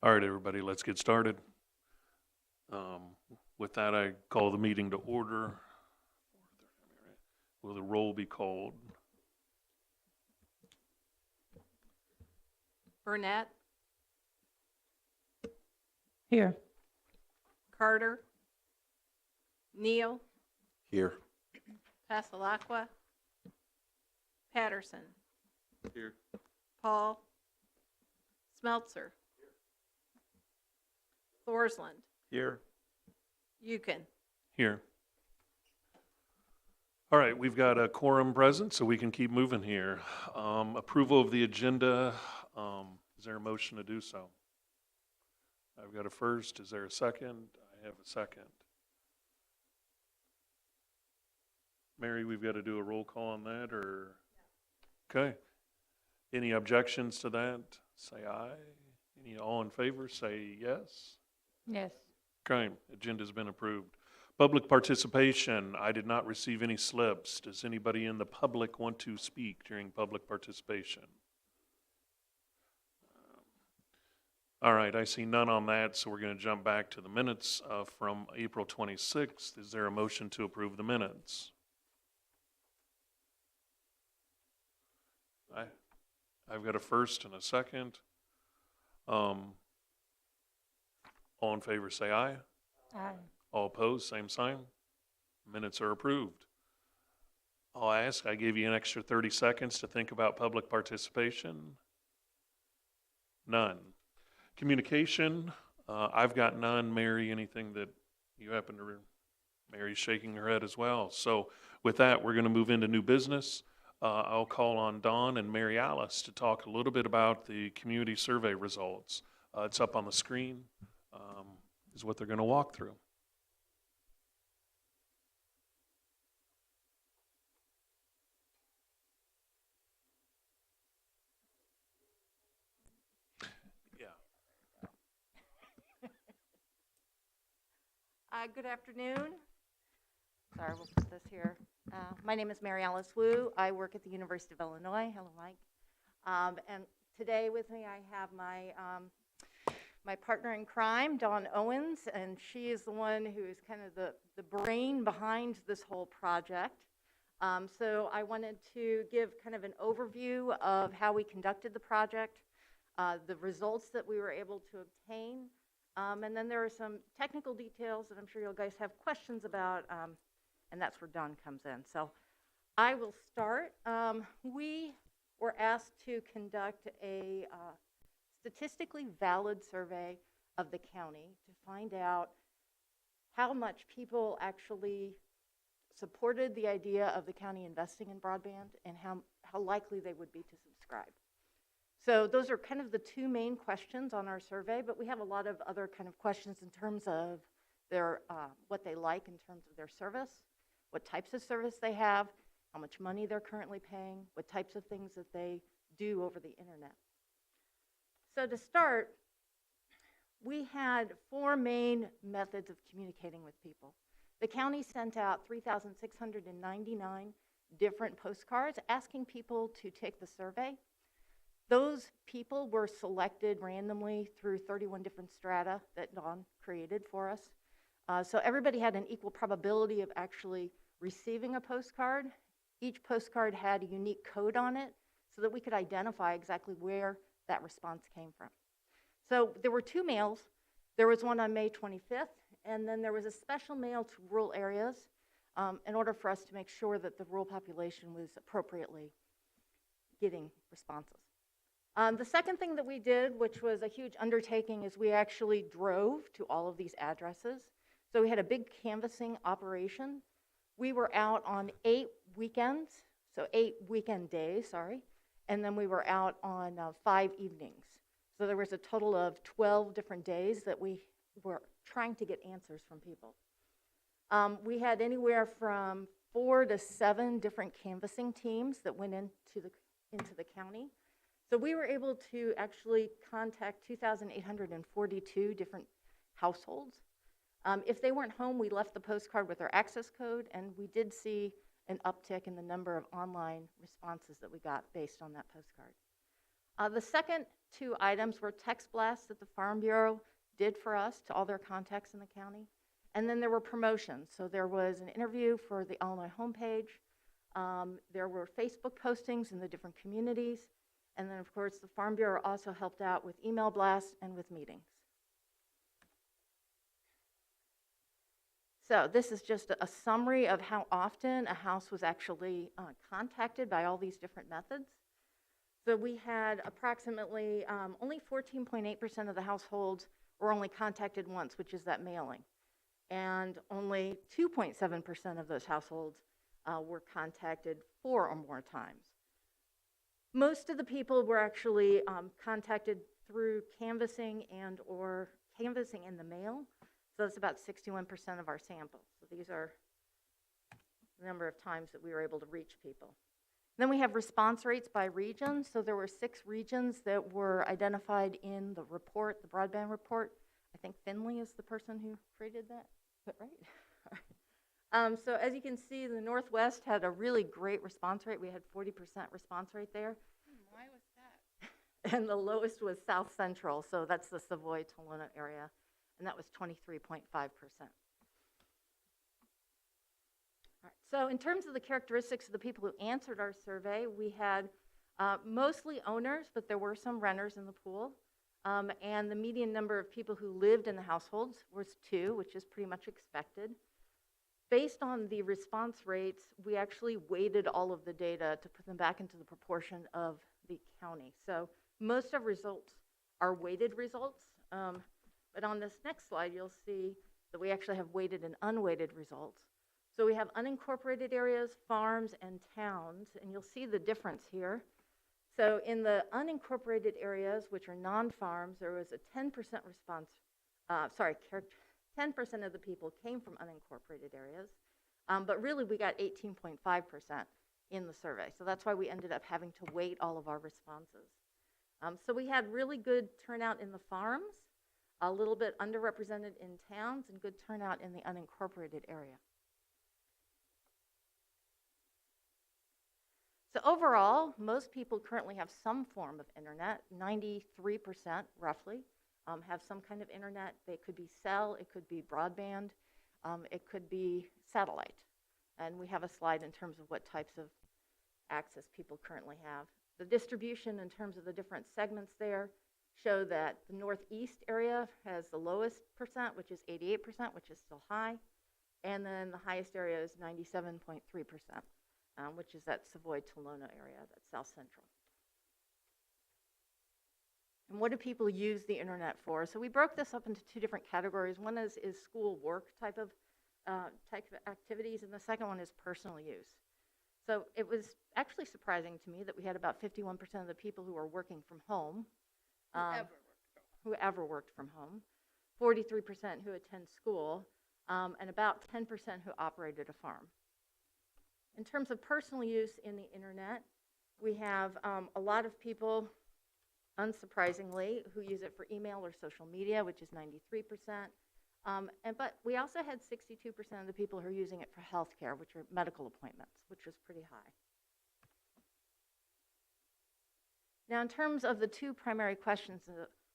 All right, everybody, let's get started. With that, I call the meeting to order. Will the roll be called? Burnett, Here. Carter, Neal, Here. Pasalacqua, Patterson, Here. Paul, Smeltzer, Thorsland, Here. Yukon. Here. All right, we've got a quorum present, so we can keep moving here. Approval of the agenda. Is there a motion to do so? I've got a first. Is there a second? I have a second. Mary, we've got to do a roll call on that, or? Okay. Any objections to that? Say aye. Any all in favor? Say yes. Yes. Okay, agenda's been approved. Public participation, I did not receive any slips. Does anybody in the public want to speak during public participation? All right, I see none on that, so we're going to jump back to the minutes from April 26th. Is there a motion to approve the minutes? I've got a first and a second. All in favor say aye. Aye. All opposed, same sign. Minutes are approved. I'll ask, I gave you an extra 30 seconds to think about public participation. None. Communication, I've got none. Mary, anything that you happen to, Mary's shaking her head as well. So with that, we're going to move into new business. I'll call on Dawn and Mary Alice to talk a little bit about the community survey results. It's up on the screen, is what they're going to walk through. Good afternoon. Sorry, we'll put this here. My name is Mary Alice Wu. I work at the University of Illinois. Hello, Mike. And today with me I have my partner in crime, Dawn Owens, and she is the one who is kind of the brain behind this whole project. So I wanted to give kind of an overview of how we conducted the project, the results that we were able to obtain, and then there are some technical details that I'm sure you guys have questions about, and that's where Dawn comes in. So I will start. We were asked to conduct a statistically valid survey of the county to find out how much people actually supported the idea of the county investing in broadband and how likely they would be to subscribe. So those are kind of the two main questions on our survey, but we have a lot of other kind of questions in terms of their what they like in terms of their service, what types of service they have, how much money they're currently paying, what types of things that they do over the internet. So to start, we had four main methods of communicating with people. The county sent out 3,699 different postcards asking people to take the survey. Those people were selected randomly through 31 different strata that Dawn created for us. So everybody had an equal probability of actually receiving a postcard. Each postcard had a unique code on it so that we could identify exactly where that response came from. So there were two mails. There was one on May 25th, and then there was a special mail to rural areas in order for us to make sure that the rural population was appropriately getting responses. The second thing that we did, which was a huge undertaking, is we actually drove to all of these addresses. So we had a big canvassing operation. We were out on 8 weekends, so 8 weekend days, sorry, and then we were out on 5 evenings. So there was a total of 12 different days that we were trying to get answers from people. We had anywhere from 4 to 7 different canvassing teams that went into the county. So we were able to actually contact 2,842 different households. If they weren't home, we left the postcard with their access code, and we did see an uptick in the number of online responses that we got based on that postcard. The second two items were text blasts that the Farm Bureau did for us to all their contacts in the county. And then there were promotions. So there was an interview for the Illinois homepage. There were Facebook postings in the different communities. And then, of course, the Farm Bureau also helped out with email blasts and with meetings. So this is just a summary of how often a house was actually contacted by all these different methods. So we had approximately only 14.8% of the households were only contacted once, which is that mailing. And only 2.7% of those households were contacted 4 or more times. Most of the people were actually contacted through canvassing or canvassing in the mail. So that's about 61% of our samples. So these are the number of times that we were able to reach people. Then we have response rates by region. So there were 6 regions that were identified in the report, the broadband report. I think Finley is the person who created that, right? So as you can see, the Northwest had a really great response rate. We had 40% response rate there. Why was that? And the lowest was South Central, so that's the Savoy-Tolona area, and that was 23.5%. Right, so in terms of the characteristics of the people who answered our survey, we had mostly owners, but there were some renters in the pool. And the median number of people who lived in the households was 2, which is pretty much expected. Based on the response rates, we actually weighted all of the data to put them back into the proportion of the county. So most of results are weighted results. But on this next slide, you'll see that we actually have weighted and unweighted results. So we have unincorporated areas, farms, and towns, and you'll see the difference here. So in the unincorporated areas, which are non-farms, there was a 10% response, 10% of the people came from unincorporated areas, but really we got 18.5% in the survey. So that's why we ended up having to weight all of our responses. So we had really good turnout in the farms, a little bit underrepresented in towns, and good turnout in the unincorporated area. So overall, most people currently have some form of internet. 93% roughly have some kind of internet. They could be cell, it could be broadband, it could be satellite. And we have a slide in terms of what types of access people currently have. The distribution in terms of the different segments there show that the northeast area has the lowest percent, which is 88%, which is still high. And then the highest area is 97.3%. Which is that Savoy-Tolona area, that's South Central. And what do people use the internet for? So we broke this up into 2 different categories. One is school work type of activities, and the second one is personal use. So it was actually surprising to me that we had about 51% of the people who were working from home. Whoever worked from home. 43% who attend school, and about 10% who operated a farm. In terms of personal use in the internet, we have a lot of people, unsurprisingly, who use it for email or social media, which is 93%. But we also had 62% of the people who are using it for healthcare, which are medical appointments, which was pretty high. Now, in terms of the 2 primary questions,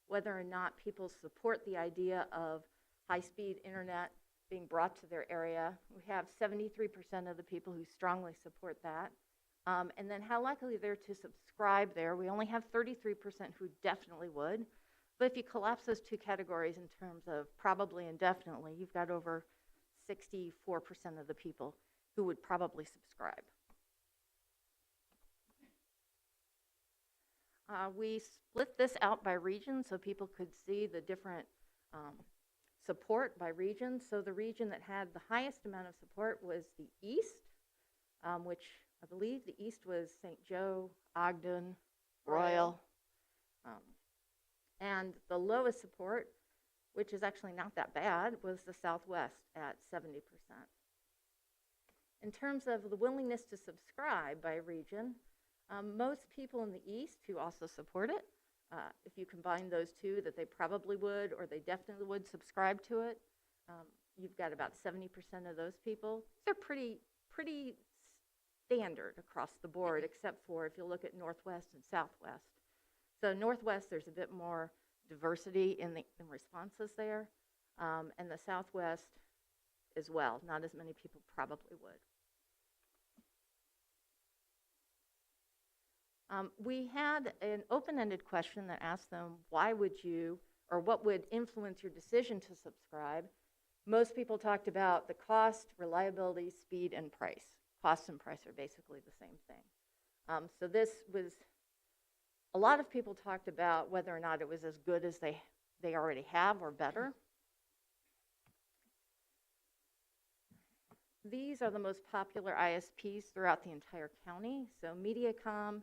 whether or not people support the idea of high-speed internet being brought to their area, we have 73% of the people who strongly support that. And then how likely they're to subscribe there, we only have 33% who definitely would. But if you collapse those 2 categories in terms of probably and definitely, you've got over 64% of the people who would probably subscribe. We split this out by region so people could see the different support by region. So the region that had the highest amount of support was the East, which I believe the East was St. Joe, Ogden, Royal. And the lowest support, which is actually not that bad, was the Southwest at 70%. In terms of the willingness to subscribe by region, most people in the East who also support it, if you combine those 2, that they probably would or they definitely would subscribe to it, you've got about 70% of those people. They're pretty standard across the board, except for if you look at Northwest and Southwest. So Northwest, there's a bit more diversity in responses there, and the Southwest as well. Not as many people probably would. We had an open-ended question that asked them, why would you, or what would influence your decision to subscribe? Most people talked about the cost, reliability, speed, and price. Cost and price are basically the same thing. So this was, a lot of people talked about whether or not it was as good as they already have or better. These are the most popular ISPs throughout the entire county. So Mediacom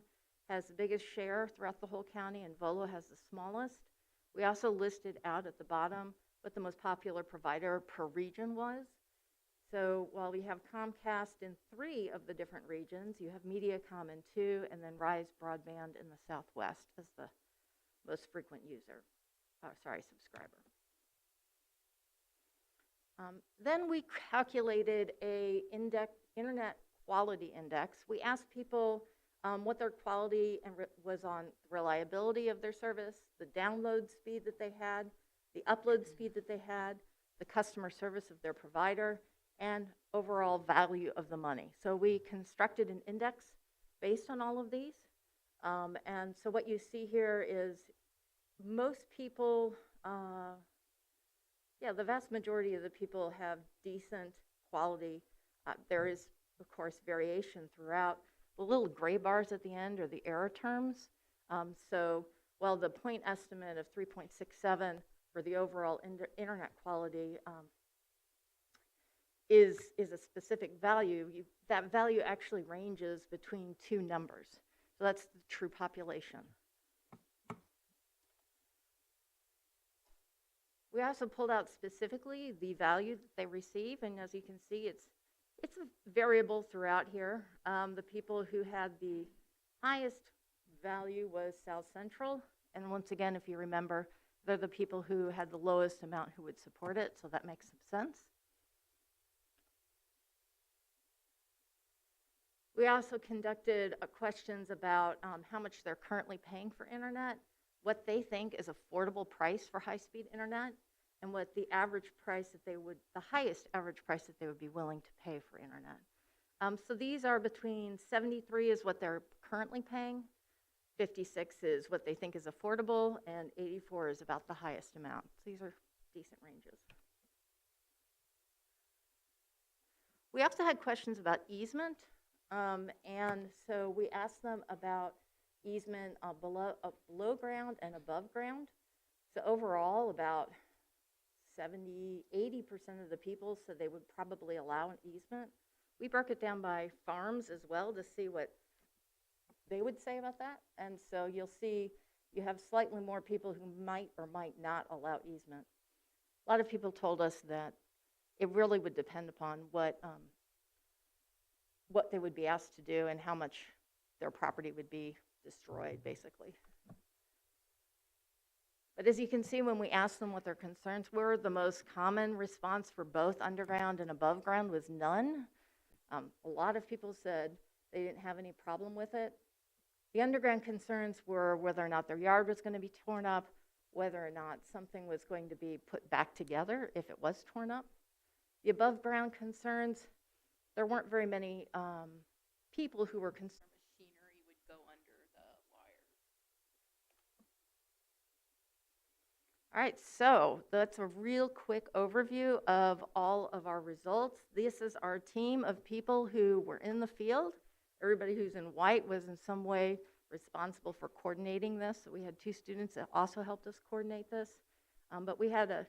has the biggest share throughout the whole county, and Volo has the smallest. We also listed out at the bottom what the most popular provider per region was. So while we have Comcast in 3 of the different regions, you have Mediacom in 2, and then Rise Broadband in the Southwest as the most frequent subscriber. Then we calculated a internet quality index. We asked people what their quality was on reliability of their service, the download speed that they had, the upload speed that they had, the customer service of their provider, and overall value of the money. So we constructed an index based on all of these. And so what you see here is most people, the vast majority of the people have decent quality. There is, of course, variation throughout. The little gray bars at the end are the error terms. So while the point estimate of 3.67 for the overall internet quality is a specific value, that value actually ranges between 2 numbers. So that's the true population. We also pulled out specifically the value that they receive, and as you can see, it's a variable throughout here. The people who had the highest value was South Central, and once again, if you remember, they're the people who had the lowest amount who would support it, so that makes some sense. We also conducted questions about how much they're currently paying for internet, what they think is affordable price for high-speed internet, and what the average price that the highest average price that they would be willing to pay for internet. So these are between 73 is what they're currently paying, 56 is what they think is affordable, and 84 is about the highest amount. So these are decent ranges. We also had questions about easement, and so we asked them about easement below ground and above ground. So overall, about 80% of the people said they would probably allow an easement. We broke it down by farms as well to see what they would say about that. And so you'll see you have slightly more people who might or might not allow easement. A lot of people told us that it really would depend upon what they would be asked to do and how much their property would be destroyed, basically. But as you can see, when we asked them what their concerns were, the most common response for both underground and above ground was none. A lot of people said they didn't have any problem with it. The underground concerns were whether or not their yard was going to be torn up, whether or not something was going to be put back together if it was torn up. The above ground concerns, there weren't very many people who were concerned. Machinery would go under the wires. All right, so that's a real quick overview of all of our results. This is our team of people who were in the field. Everybody who's in white was in some way responsible for coordinating this. So we had 2 students that also helped us coordinate this. But we had a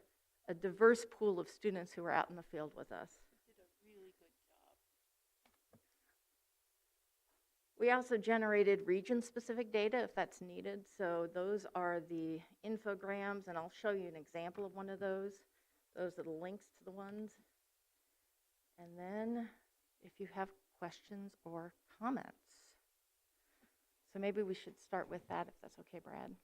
diverse pool of students who were out in the field with us. You did a really good job. We also generated region-specific data if that's needed. So those are the infograms, and I'll show you an example of one of those. Those are the links to the ones. And then if you have questions or comments. So maybe we should start with that, if that's okay, Brad.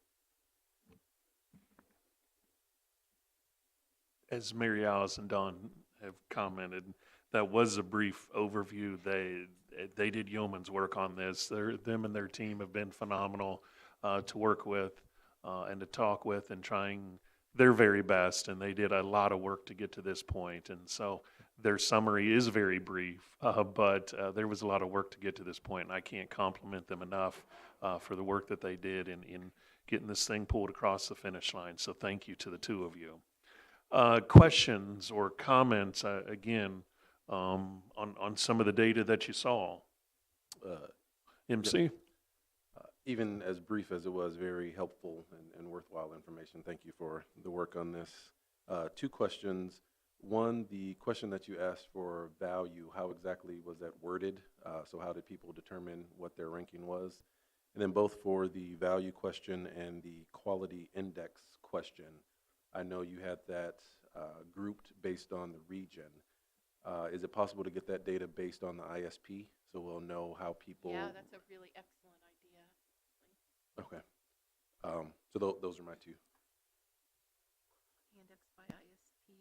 As Mary Alice and Don have commented, that was a brief overview. They did yeoman's work on this. Them and their team have been phenomenal. to work with and to talk with and trying their very best. And they did a lot of work to get to this point. And so their summary is very brief, but there was a lot of work to get to this point, and I can't compliment them enough for the work that they did in getting this thing pulled across the finish line. So thank you to the two of you. Questions or comments, again, on some of the data that you saw? Uh, MC? Even as brief as it was, very helpful and worthwhile information. Thank you for the work on this. Two questions. One, the question that you asked for value, how exactly was that worded? So how did people determine what their ranking was? And then both for the value question and the quality index question, I know you had that grouped based on the region. Is it possible to get that data based on the ISP so we'll know how people? Yeah, that's a really excellent idea. Okay. So those are my two. Index by ISP.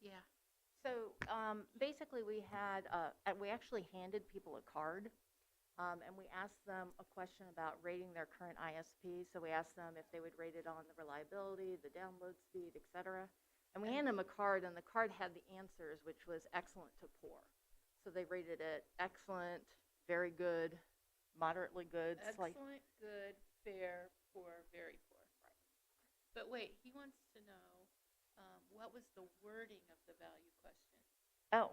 Yeah. So basically, we actually handed people a card, and we asked them a question about rating their current ISP. So we asked them if they would rate it on the reliability, the download speed, et cetera. And we handed them a card, and the card had the answers, which was excellent to poor. So they rated it excellent, very good, moderately good. Excellent, good, fair, poor, very poor. Right. But wait, he wants to know what was the wording of the value question? Oh,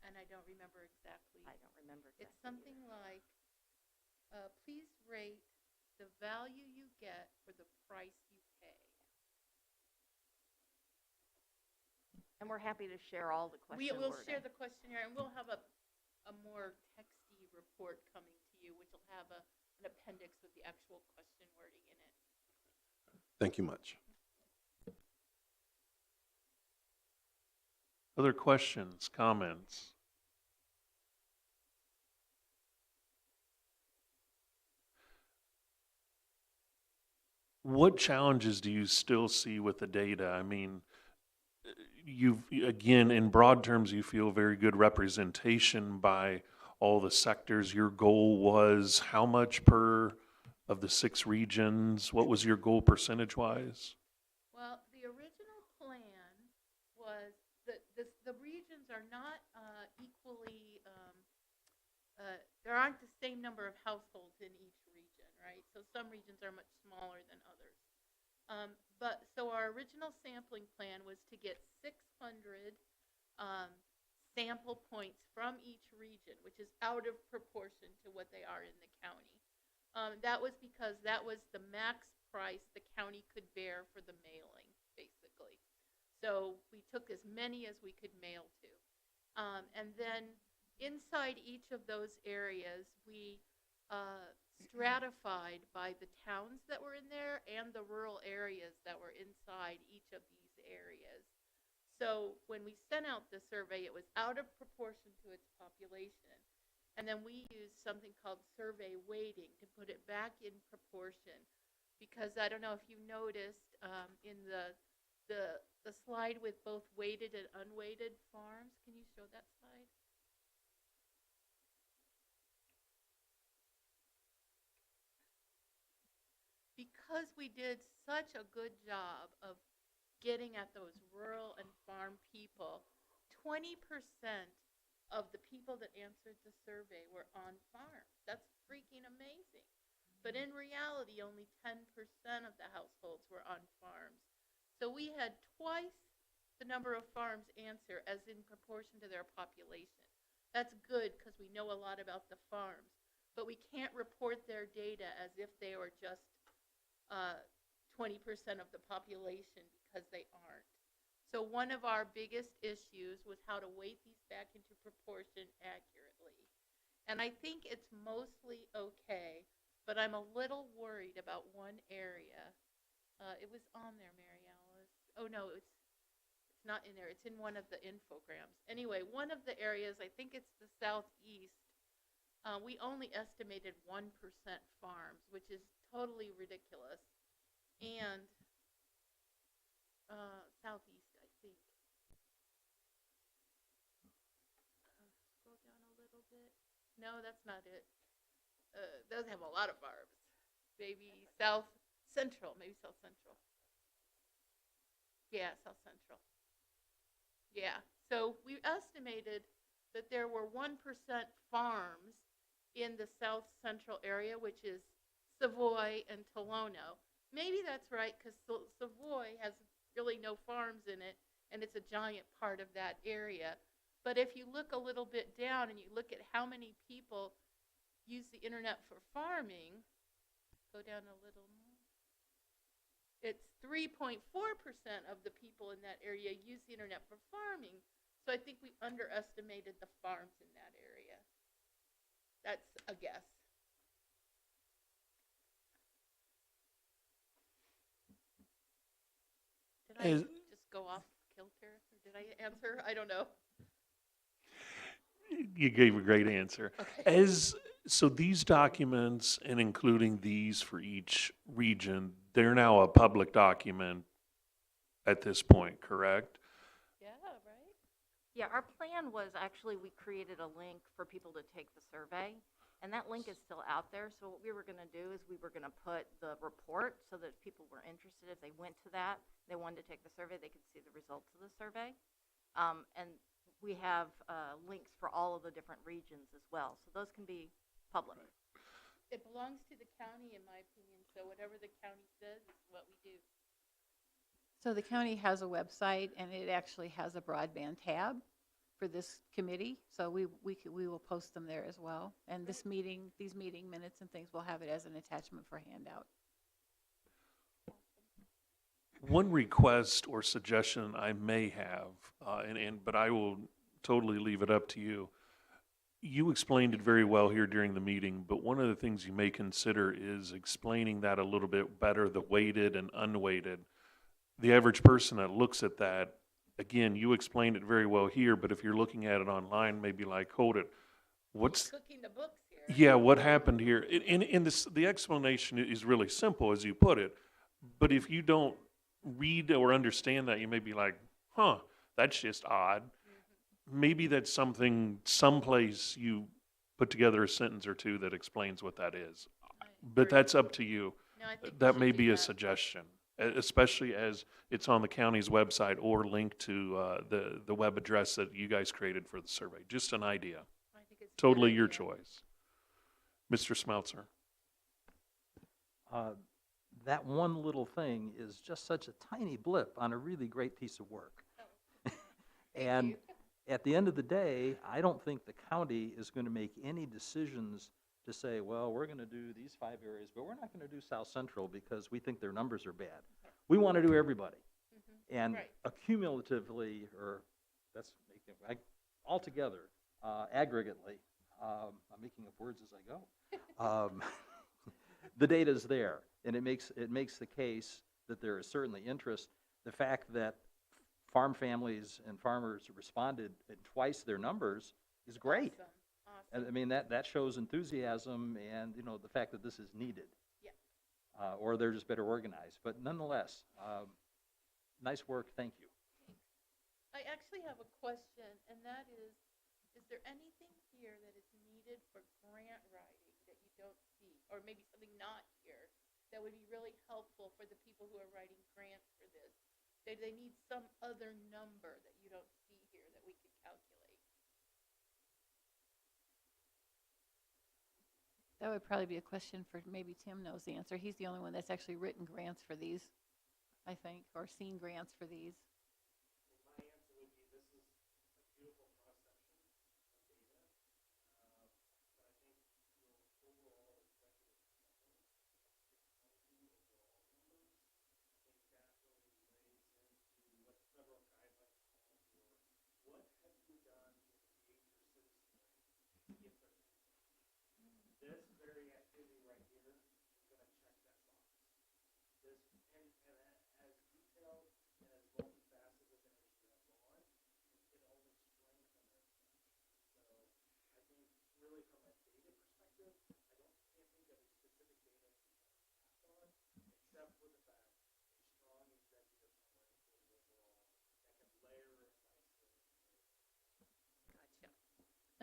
And I don't remember exactly. I don't remember exactly. It's something like, please rate the value you get for the price you pay. And we're happy to share all the question We'll wording. share the questionnaire, and we'll have a more texty report coming to you, which will have an appendix with the actual question wording in it. Thank you much. Other questions, comments? What challenges do you still see with the data? I mean, again, in broad terms, you feel very good representation by all the sectors. Your goal was how much per of the 6 regions? What was your goal percentage-wise? Well, the original plan was the regions are not equally, there aren't the same number of households in each region, right? So some regions are much smaller than others. But so our original sampling plan was to get 600 sample points from each region, which is out of proportion to what they are in the county. That was because that was the max price the county could bear for the mailing, basically. So we took as many as we could mail to. And then inside each of those areas, we stratified by the towns that were in there and the rural areas that were inside each of these areas. So when we sent out the survey, it was out of proportion to its population. And then we used something called survey weighting to put it back in proportion. Because I don't know if you noticed in the slide with both weighted and unweighted farms. Can you show that slide? Because we did such a good job of getting at those rural and farm people, 20% of the people that answered the survey were on farms. That's freaking amazing. But in reality, only 10% of the households were on farms. So we had twice the number of farms answer as in proportion to their population. That's good because we know a lot about the farms, but we can't report their data as if they were just 20% of the population because they aren't. So one of our biggest issues was how to weight these back into proportion accurately. And I think it's mostly okay, but I'm a little worried about one area. It was on there, Mary Alice. Oh no, it's not in there. It's in one of the infograms. Anyway, one of the areas, I think it's the southeast, we only estimated 1% farms, which is totally ridiculous. And southeast, I think. Scroll down a little bit. No, that's not it. doesn't have a lot of farms. Maybe South Central, maybe South Central. Yeah, South Central. Yeah, so we estimated that there were 1% farms in the South Central area, which is Savoy and Tolono. Maybe that's right, because Savoy has really no farms in it, and it's a giant part of that area. But if you look a little bit down and you look at how many people use the internet for farming, go down a little more. It's 3.4% of the people in that area use the internet for farming. So I think we underestimated the farms in that area. That's a guess. Did I As- just go off kilter? Or did I answer? I don't know. You gave a great answer. Okay. So these documents, and including these for each region, they're now a public document at this point, correct? Yeah, right? Yeah, our plan was actually, we created a link for people to take the survey, and that link is still out there. So what we were gonna do is we were gonna put the report so that people were interested, if they went to that, they wanted to take the survey, they could see the results of the survey. And we have links for all of the different regions as well, so those can be public. It belongs to the county, in my opinion, so whatever the county says is what we do. So the county has a website, and it actually has a broadband tab for this committee. So we will post them there as well. And these meeting minutes and things, we'll have it as an attachment for handout. One request or suggestion I may have, but I will totally leave it up to you. You explained it very well here during the meeting, but one of the things you may consider is explaining that a little bit better, the weighted and unweighted. The average person that looks at that, again, you explained it very well here, but if you're looking at it online, maybe like, hold it, what's, Cooking the books here. yeah, what happened here? The explanation is really simple, as you put it, but if you don't read or understand that, you may be like, huh, that's just odd. Maybe that's something, someplace you put together a sentence or two that explains what that is. But that's up to you. No, I think we That should may do be a that. suggestion, especially as it's on the county's website or linked to the web address that you guys created for the survey. Just an idea. I think it's a good Totally your idea. choice. Mr. Smeltzer. That one little thing is just such a tiny blip on a really great piece of work. And at the end of the day, I don't think the county is going to make any decisions to say, well, we're going to do these 5 areas, but we're not going to do South Central because we think their numbers are bad. We want to do everybody. And Right. accumulatively, or that's making, altogether, aggregately, I'm making up words as I go. The data's there, and it makes the case that there is certainly interest. The fact that farm families and farmers responded at twice their numbers is great. Awesome. And, I mean, that shows enthusiasm and, you know, the fact that this is needed. Yeah. Or they're just better organized. But nonetheless, nice work, thank you. I actually have a question, and that is there anything here that is needed for grant writing that you don't see? Or maybe something not here that would be really helpful for the people who are writing grants for this? Do they need some other number that you don't see here that we could calculate? That would probably be a question for, maybe Tim knows the answer. He's the only one that's actually written grants for these, I think, or seen grants for these.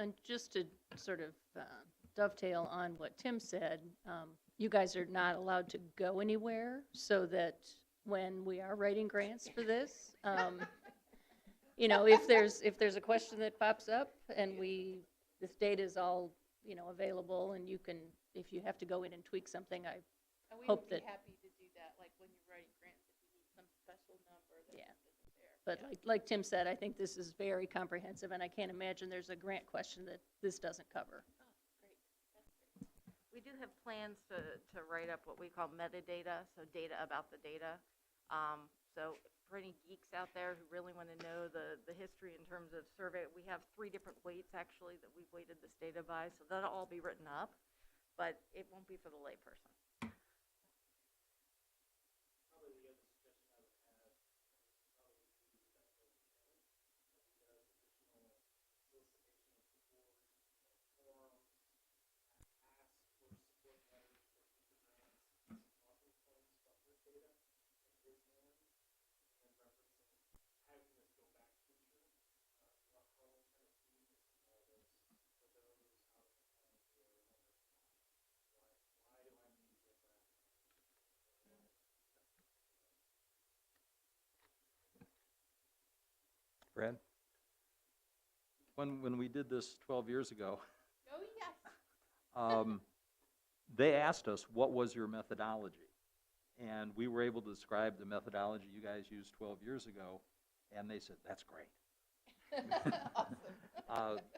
And just to sort of dovetail on what Tim said. You guys are not allowed to go anywhere, so that when we are writing grants for this, you know, if there's a question that pops up and this data is all, you know, available, and you can, if you have to go in and tweak something, I And we hope would be that- happy to do that, like when you're writing grants, if you need some special number that Yeah. isn't there. But like Tim said, I think this is very comprehensive, and I can't imagine there's a grant question that this doesn't cover. We do have plans to write up what we call metadata, so data about the data. So for any geeks out there who really want to know the history in terms of survey, we have 3 different weights actually that we've weighted this data by, so that'll all be written up, but it won't be for the layperson. Brad? When we did this 12 years ago, Oh, yes. they asked us, what was your methodology? And we were able to describe the methodology you guys used 12 years ago, and they said, that's great.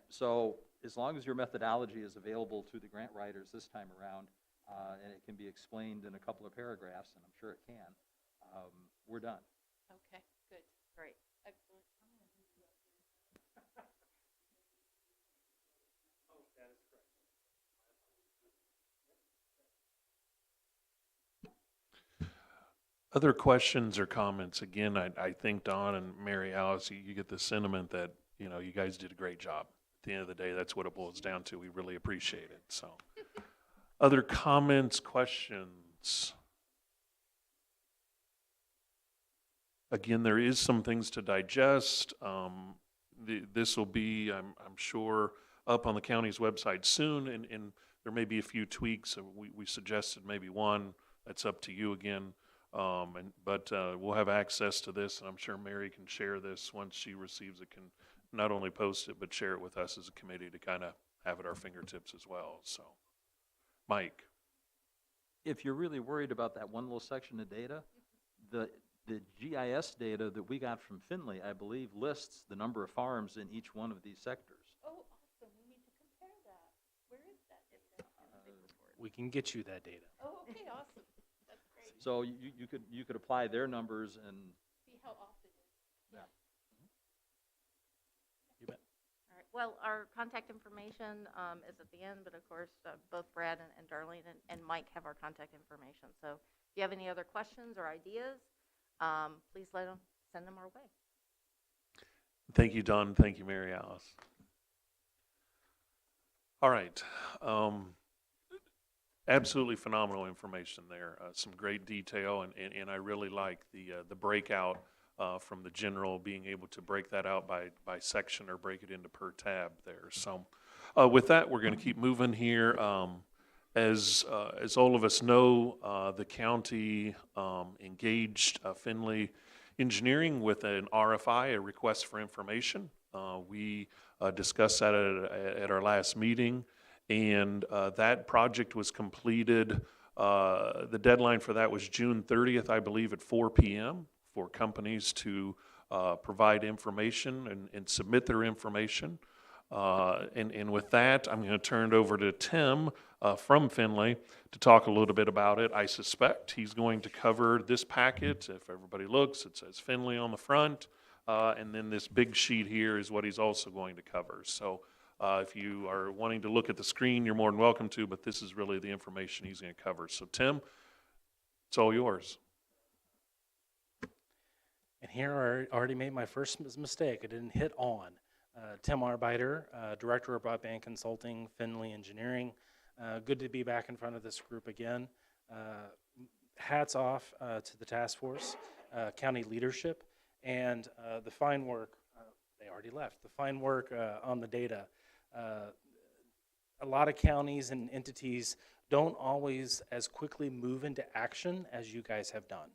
So as long as your methodology is available to the grant writers this time around, and it can be explained in a couple of paragraphs, and I'm sure it can, we're done. Okay, good, Great. excellent. Other questions or comments? Again, I think Don and Mary Alice, you get the sentiment that, you know, you guys did a great job. At the end of the day, that's what it boils down to. We really appreciate it, so. Other comments, questions? Again, there is some things to digest. This will be, I'm sure, up on the county's website soon, and there may be a few tweaks. We suggested maybe one. That's up to you again. But we'll have access to this, and I'm sure Mary can share this once she receives it, can not only post it, but share it with us as a committee to kind of have at our fingertips as well, so. Mike? If you're really worried about that one little section of data, the GIS data that we got from Finley, I believe, lists the number of farms in each one of these sectors. Oh, awesome, we need to compare that. Where is that data? We can get you that data. Oh, okay, awesome, that's great. So you could apply their numbers and See how often it is. You bet. All right. Well, our contact information is at the end, but of course, both Brad and Darlene and Mike have our contact information. So if you have any other questions or ideas, please send them our way. Thank you, Don. Thank you, Mary Alice. All right. Absolutely phenomenal information there. Some great detail, and I really like the breakout from the general, being able to break that out by section or break it into per tab there. So with that, we're going to keep moving here. As all of us know, the county engaged Finley Engineering with an RFI, a request for information. We discussed that at our last meeting, and that project was completed. The deadline for that was June 30th, I believe, at 4 p.m. for companies to provide information and submit their information. And with that, I'm going to turn it over to Tim from Finley to talk a little bit about it. I suspect he's going to cover this packet. If everybody looks, it says Finley on the front, and then this big sheet here is what he's also going to cover. So if you are wanting to look at the screen, you're more than welcome to, but this is really the information he's going to cover. So Tim, it's all yours. And here I already made my first mistake. I didn't hit on. Tim Arbeiter, Director of Broadband Consulting, Finley Engineering. Good to be back in front of this group again. Hats off to the task force, county leadership, and the fine work, they already left, the fine work on the data. a lot of counties and entities don't always as quickly move into action as you guys have done,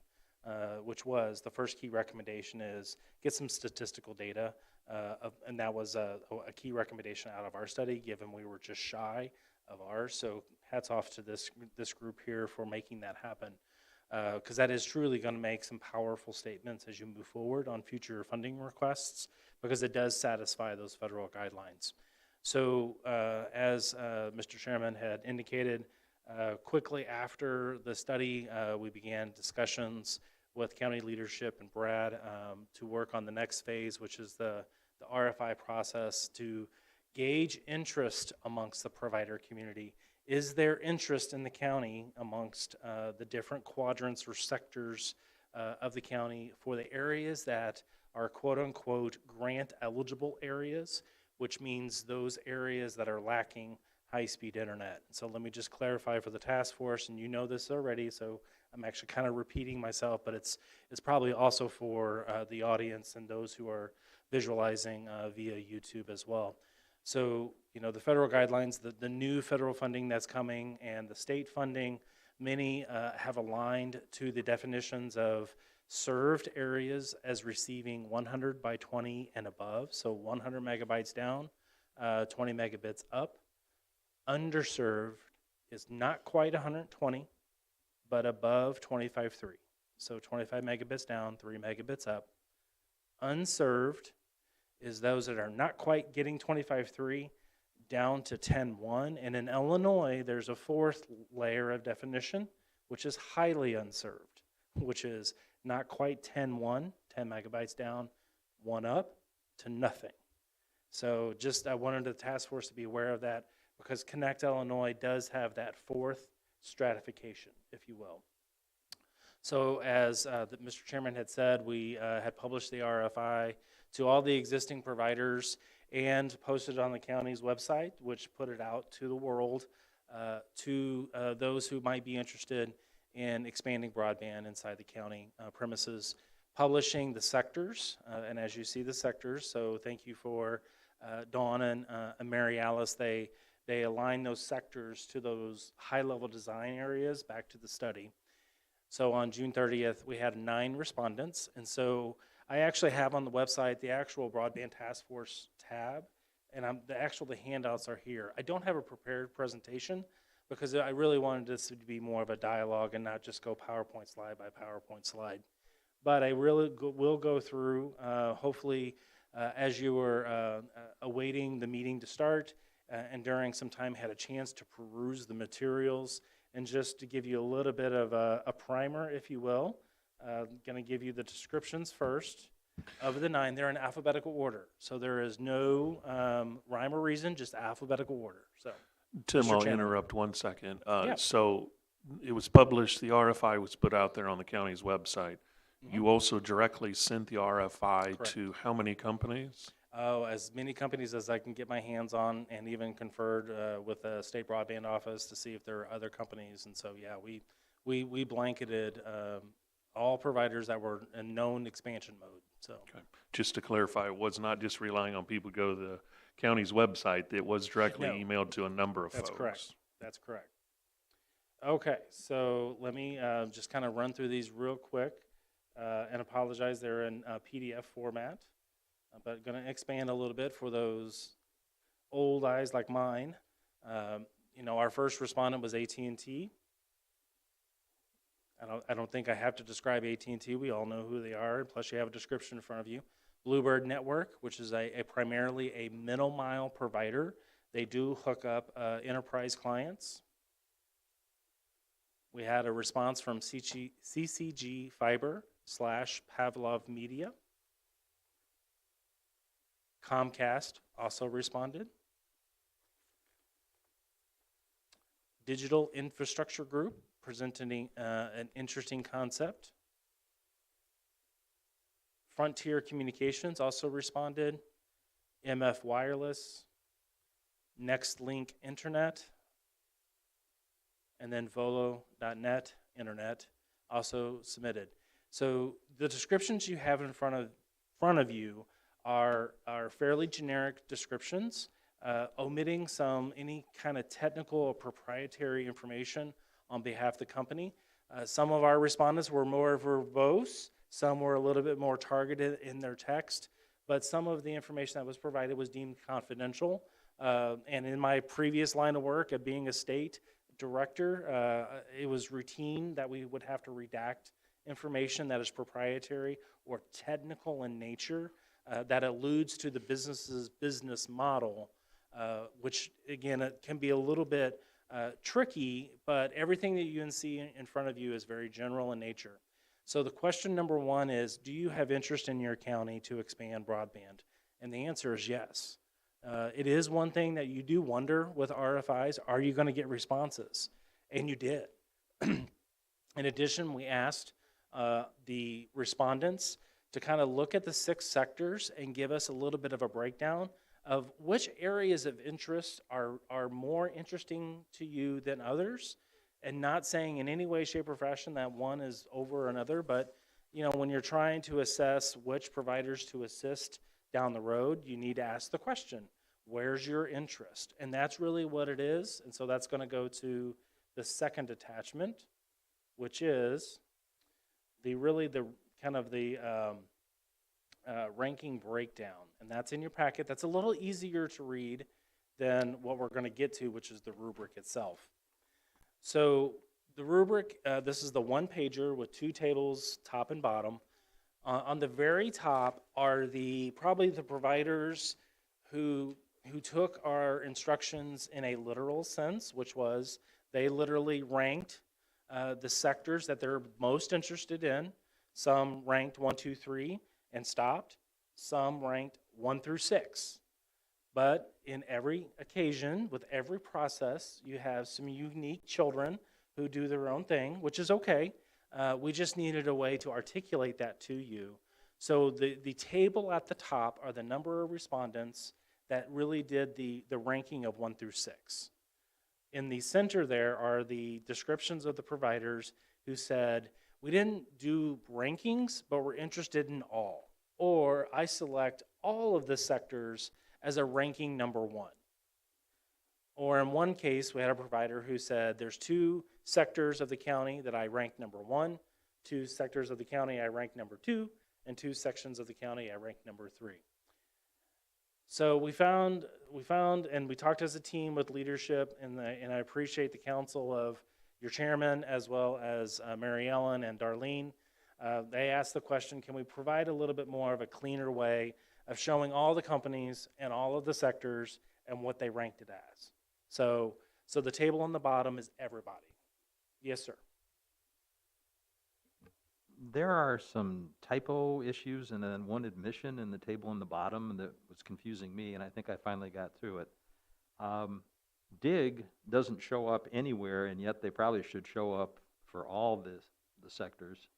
which was the first key recommendation is get some statistical data. And that was a key recommendation out of our study, given we were just shy of ours. So hats off to this group here for making that happen, because that is truly going to make some powerful statements as you move forward on future funding requests, because it does satisfy those federal guidelines. So as Mr. Chairman had indicated, quickly after the study, we began discussions with county leadership and Brad to work on the next phase, which is the RFI process to gauge interest amongst the provider community. Is there interest in the county amongst the different quadrants or sectors of the county for the areas that are quote-unquote grant-eligible areas, which means those areas that are lacking high-speed internet? So let me just clarify for the task force, and you know this already, so I'm actually kind of repeating myself, but it's probably also for the audience and those who are visualizing via YouTube as well. So, you know, the federal guidelines, the new federal funding that's coming and the state funding, many have aligned to the definitions of served areas as receiving 100 by 20 and above, so 100 megabytes down, 20 megabits up. Underserved is not quite 120, but above 25.3. So 25 megabits down, 3 megabits up. Unserved is those that are not quite getting 25.3 down to 10.1. And in Illinois, there's a fourth layer of definition, which is highly unserved, which is not quite 10.1, 10 megabytes down, 1 up to nothing. So just I wanted the task force to be aware of that, because Connect Illinois does have that fourth stratification, if you will. So as Mr. Chairman had said, we had published the RFI to all the existing providers and posted it on the county's website, which put it out to the world, to those who might be interested in expanding broadband inside the county premises, publishing the sectors, and as you see the sectors, so thank you for Dawn and Mary Alice, they align those sectors to those high-level design areas back to the study. So on June 30th, we had 9 respondents, and so I actually have on the website the actual Broadband Task Force tab, and the handouts are here. I don't have a prepared presentation because I really wanted this to be more of a dialogue and not just go PowerPoint slide by PowerPoint slide. But I really will go through, hopefully, as you were awaiting the meeting to start, and during some time had a chance to peruse the materials, and just to give you a little bit of a primer, if you will. Going to give you the descriptions first of the 9. They're in alphabetical order, so there is no rhyme or reason, just alphabetical order. So, Tim, Mr. I'll Chairman. interrupt 1 second. Yeah. So it was published, the RFI was put out there on the county's website. You also directly sent the RFI Correct. to how many companies? As many companies as I can get my hands on, and even conferred with the state broadband office to see if there are other companies. And so, yeah, we blanketed all providers that were in known expansion mode. So, Okay. Just to clarify, it was not just relying on people to go to the county's website. It was directly No. emailed to a number of That's folks. correct. That's correct. Okay, so let me just kind of run through these real quick, and apologize, they're in PDF format, but going to expand a little bit for those old eyes like mine. You know, our first respondent was AT&T. I don't think I have to describe AT&T. We all know who they are, plus you have a description in front of you. Bluebird Network, which is a primarily a middle mile provider. They do hook up enterprise clients. We had a response from CCG Fiber / Pavlov Media. Comcast also responded. Digital Infrastructure Group, presenting an interesting concept. Frontier Communications also responded. MF Wireless, NextLink Internet, and then Volo.net Internet also submitted. So the descriptions you have in front of you are fairly generic descriptions. omitting any kind of technical or proprietary information on behalf of the company. Some of our respondents were more verbose, some were a little bit more targeted in their text, but some of the information that was provided was deemed confidential. And in my previous line of work of being a state director, it was routine that we would have to redact information that is proprietary or technical in nature that alludes to the business's business model, which again, it can be a little bit tricky, but everything that you can see in front of you is very general in nature. So the question number one is, do you have interest in your county to expand broadband? And the answer is yes. It is one thing that you do wonder with RFIs, are you going to get responses? And you did. In addition, we asked the respondents to kind of look at the 6 sectors and give us a little bit of a breakdown of which areas of interest are more interesting to you than others, and not saying in any way, shape, or fashion that one is over another, but when you're trying to assess which providers to assist down the road, you need to ask the question, where's your interest? And that's really what it is, and so that's going to go to the second attachment, which is the ranking breakdown, and that's in your packet. That's a little easier to read than what we're going to get to, which is the rubric itself. So the rubric, this is the one-pager with 2 tables, top and bottom. On the very top are probably the providers who took our instructions in a literal sense, which was they literally ranked the sectors that they're most interested in. Some ranked 1, 2, 3 and stopped. Some ranked 1 through 6. But in every occasion, with every process, you have some unique children who do their own thing, which is okay. We just needed a way to articulate that to you. So the table at the top are the number of respondents that really did the ranking of 1 through 6. In the center there are the descriptions of the providers who said, we didn't do rankings, but we're interested in all. Or I select all of the sectors as a ranking number 1. Or in one case, we had a provider who said, there's 2 sectors of the county that I ranked number 1, 2 sectors of the county I ranked number 2, and 2 sections of the county I ranked number 3. So we found, and we talked as a team with leadership, and I appreciate the counsel of your chairman as well as Mary Ellen and Darlene. They asked the question, can we provide a little bit more of a cleaner way of showing all the companies and all of the sectors and what they ranked it as? So the table on the bottom is everybody. Yes, sir. There are some typo issues and then one admission in the table on the bottom that was confusing me, and I think I finally got through it. DIG doesn't show up anywhere, and yet they probably should show up for all the sectors.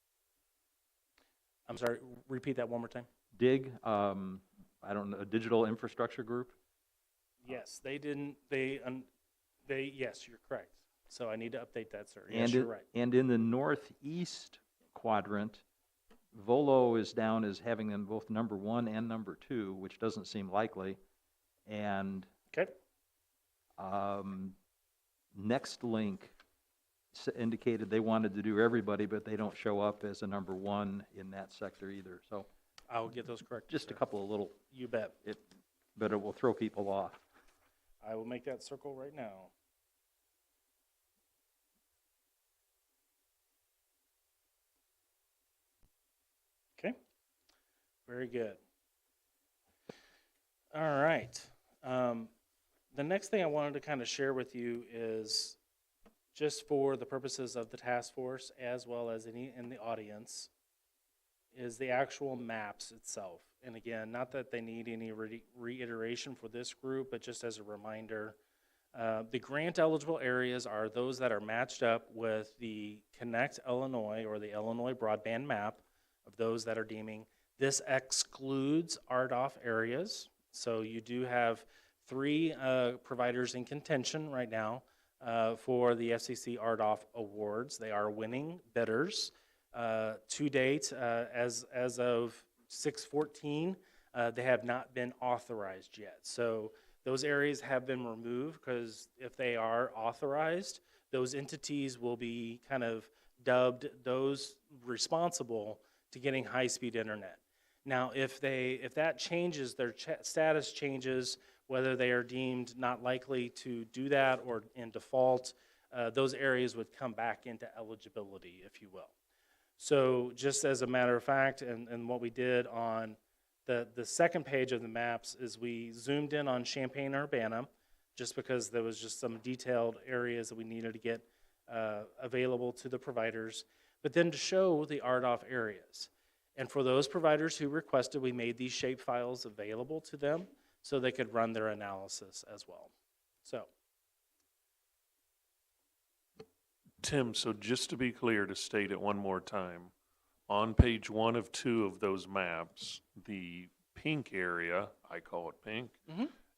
I'm sorry, repeat that one more time. DIG, I don't know, a digital infrastructure group? Yes, they didn't, yes, you're correct. So I need to update that, sir. Yes, you're right. And in the northeast quadrant, Volo is down as having them both number 1 and number 2, which doesn't seem likely. And okay. Next Link indicated they wanted to do everybody, but they don't show up as a number 1 in that sector either. So I'll get those correct. just sir. a couple of little, You bet. but it will throw people off. I will make that circle right now. Okay, very good. All right. The next thing I wanted to kind of share with you is just for the purposes of the task force as well as any in the audience is the actual maps itself. And again, not that they need any reiteration for this group, but just as a reminder, the grant eligible areas are those that are matched up with the Connect Illinois or the Illinois broadband map of those that are deeming. This excludes RDOF areas. So you do have 3 providers in contention right now for the FCC RDOF awards. They are winning bidders. To date, as of 6/14, they have not been authorized yet. So Those areas have been removed because if they are authorized, those entities will be kind of dubbed those responsible to getting high-speed internet. Now, if that changes, their status changes, whether they are deemed not likely to do that or in default, those areas would come back into eligibility, if you will. So just as a matter of fact, and what we did on the second page of the maps is we zoomed in on Champaign, Urbana, just because there was just some detailed areas that we needed to get available to the providers, but then to show the RDOF areas. And for those providers who requested, we made these shape files available to them so they could run their analysis as well. So, Tim, so just to be clear, to state it one more time, on page 1 of 2 of those maps, the pink area, I call it pink,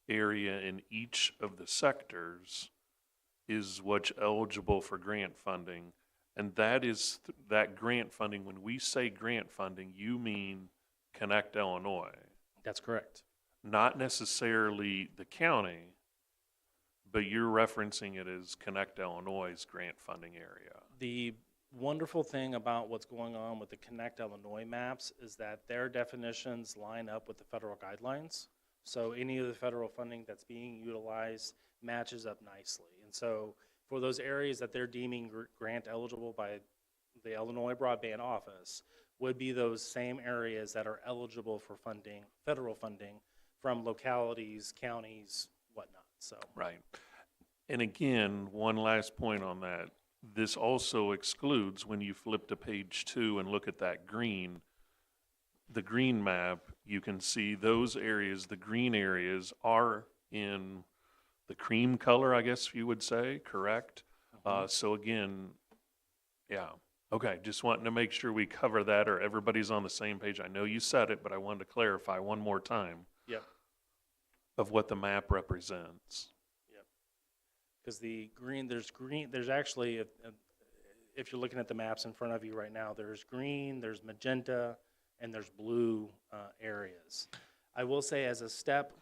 area in each of the sectors is what's eligible for grant funding. And that is that grant funding. When we say grant funding, you mean Connect Illinois, that's correct. not necessarily the county, but you're referencing it as Connect Illinois' grant funding area. The wonderful thing about what's going on with the Connect Illinois maps is that their definitions line up with the federal guidelines. So any of the federal funding that's being utilized matches up nicely. And so for those areas that they're deeming grant eligible by the Illinois Broadband Office would be those same areas that are eligible for funding, federal funding from localities, counties, whatnot. So Right. And again, one last point on that. This also excludes, when you flip to page 2 and look at that green, the green map, you can see those areas, the green areas are in the cream color, I guess you would say, correct? So again, yeah. Okay, just wanting to make sure we cover that or everybody's on the same page. I know you said it, but I wanted to clarify one more time. Yep. Of what the map represents. because there's actually, if you're looking at the maps in front of you right now, there's green, there's magenta, and there's blue areas. I will say as a step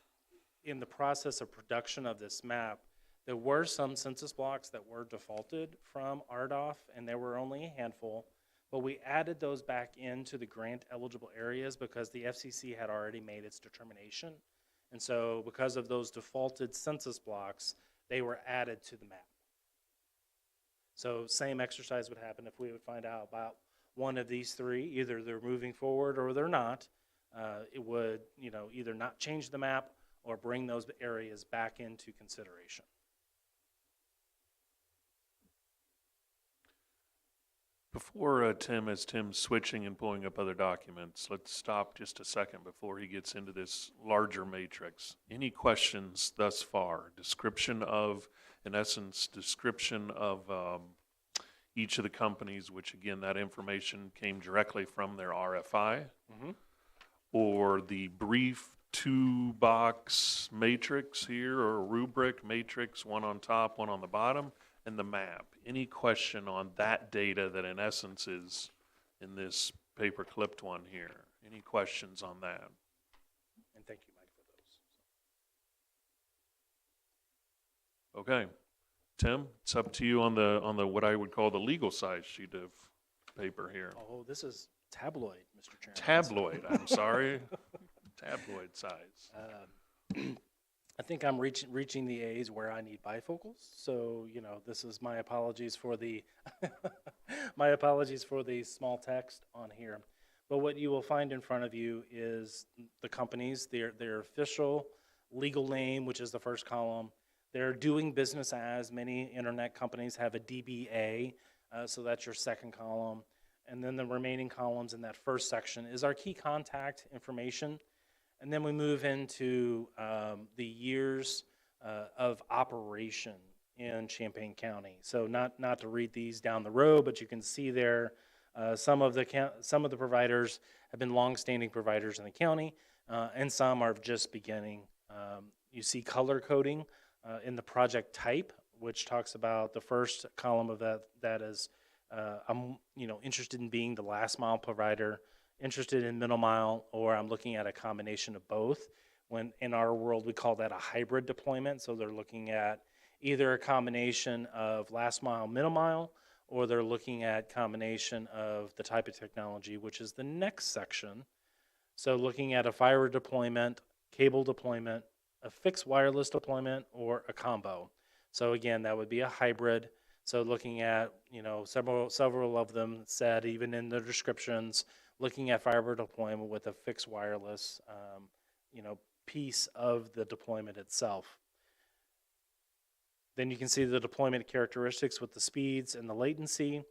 in the process of production of this map, there were some census blocks that were defaulted from RDOF, and there were only a handful, but we added those back into the grant eligible areas because the FCC had already made its determination. And so because of those defaulted census blocks, they were added to the map. So same exercise would happen if we would find out about one of these three, either they're moving forward or they're not. It would, either not change the map or bring those areas back into consideration. Before Tim's switching and pulling up other documents, let's stop just a second before he gets into this larger matrix. Any questions thus far? Description of, in essence, description of each of the companies, which again, that information came directly from their RFI, or the brief two-box matrix here, or rubric matrix, one on top, one on the bottom, and the map. Any question on that data that in essence is in this paper clipped one here? Any questions on that? And thank you, Mike, for those. Okay. Tim, it's up to you on the what I would call the legal size sheet of paper here. Oh, this is tabloid, Mr. Chairman. Tabloid, I'm sorry. Tabloid size. I think I'm reaching the age where I need bifocals. So, this is my apologies for the my apologies for the small text on here. But what you will find in front of you is the companies, their official legal name, which is the first column. They're doing business as. Many internet companies have a DBA, so that's your second column. And then the remaining columns in that first section is our key contact information. And then we move into the years of operation in Champaign County. So not to read these down the road, but you can see there some of the providers have been longstanding providers in the county, and some are just beginning. You see color coding in the project type, which talks about the first column of that is I'm interested in being the last mile provider, interested in middle mile, or I'm looking at a combination of both. When in our world, we call that a hybrid deployment. So they're looking at either a combination of last mile, middle mile, or they're looking at combination of the type of technology, which is the next section. So looking at a fiber deployment, cable deployment, a fixed wireless deployment, or a combo. So again, that would be a hybrid. So looking at, several of them said, even in the descriptions, looking at fiber deployment with a fixed wireless, piece of the deployment itself. Then you can see the deployment characteristics with the speeds and the latency,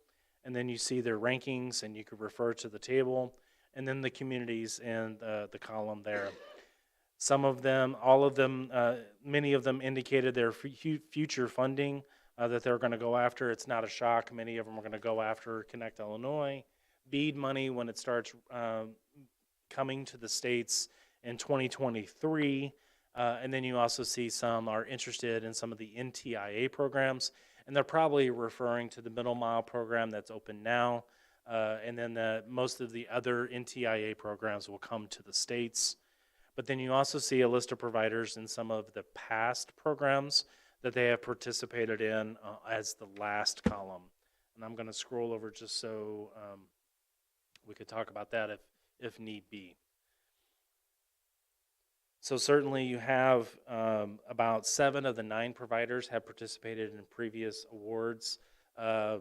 and then you see their rankings, and you could refer to the table, and then the communities in the column there. Some of them, all of them, many of them indicated their future funding that they're going to go after. It's not a shock. Many of them are going to go after Connect Illinois, BEAD money when it starts coming to the states in 2023. And then you also see some are interested in some of the NTIA programs, and they're probably referring to the middle mile program that's open now. And then most of the other NTIA programs will come to the states. But then you also see a list of providers in some of the past programs that they have participated in as the last column. And I'm going to scroll over just so we could talk about that if need be. So certainly you have about 7 of the 9 providers have participated in previous awards,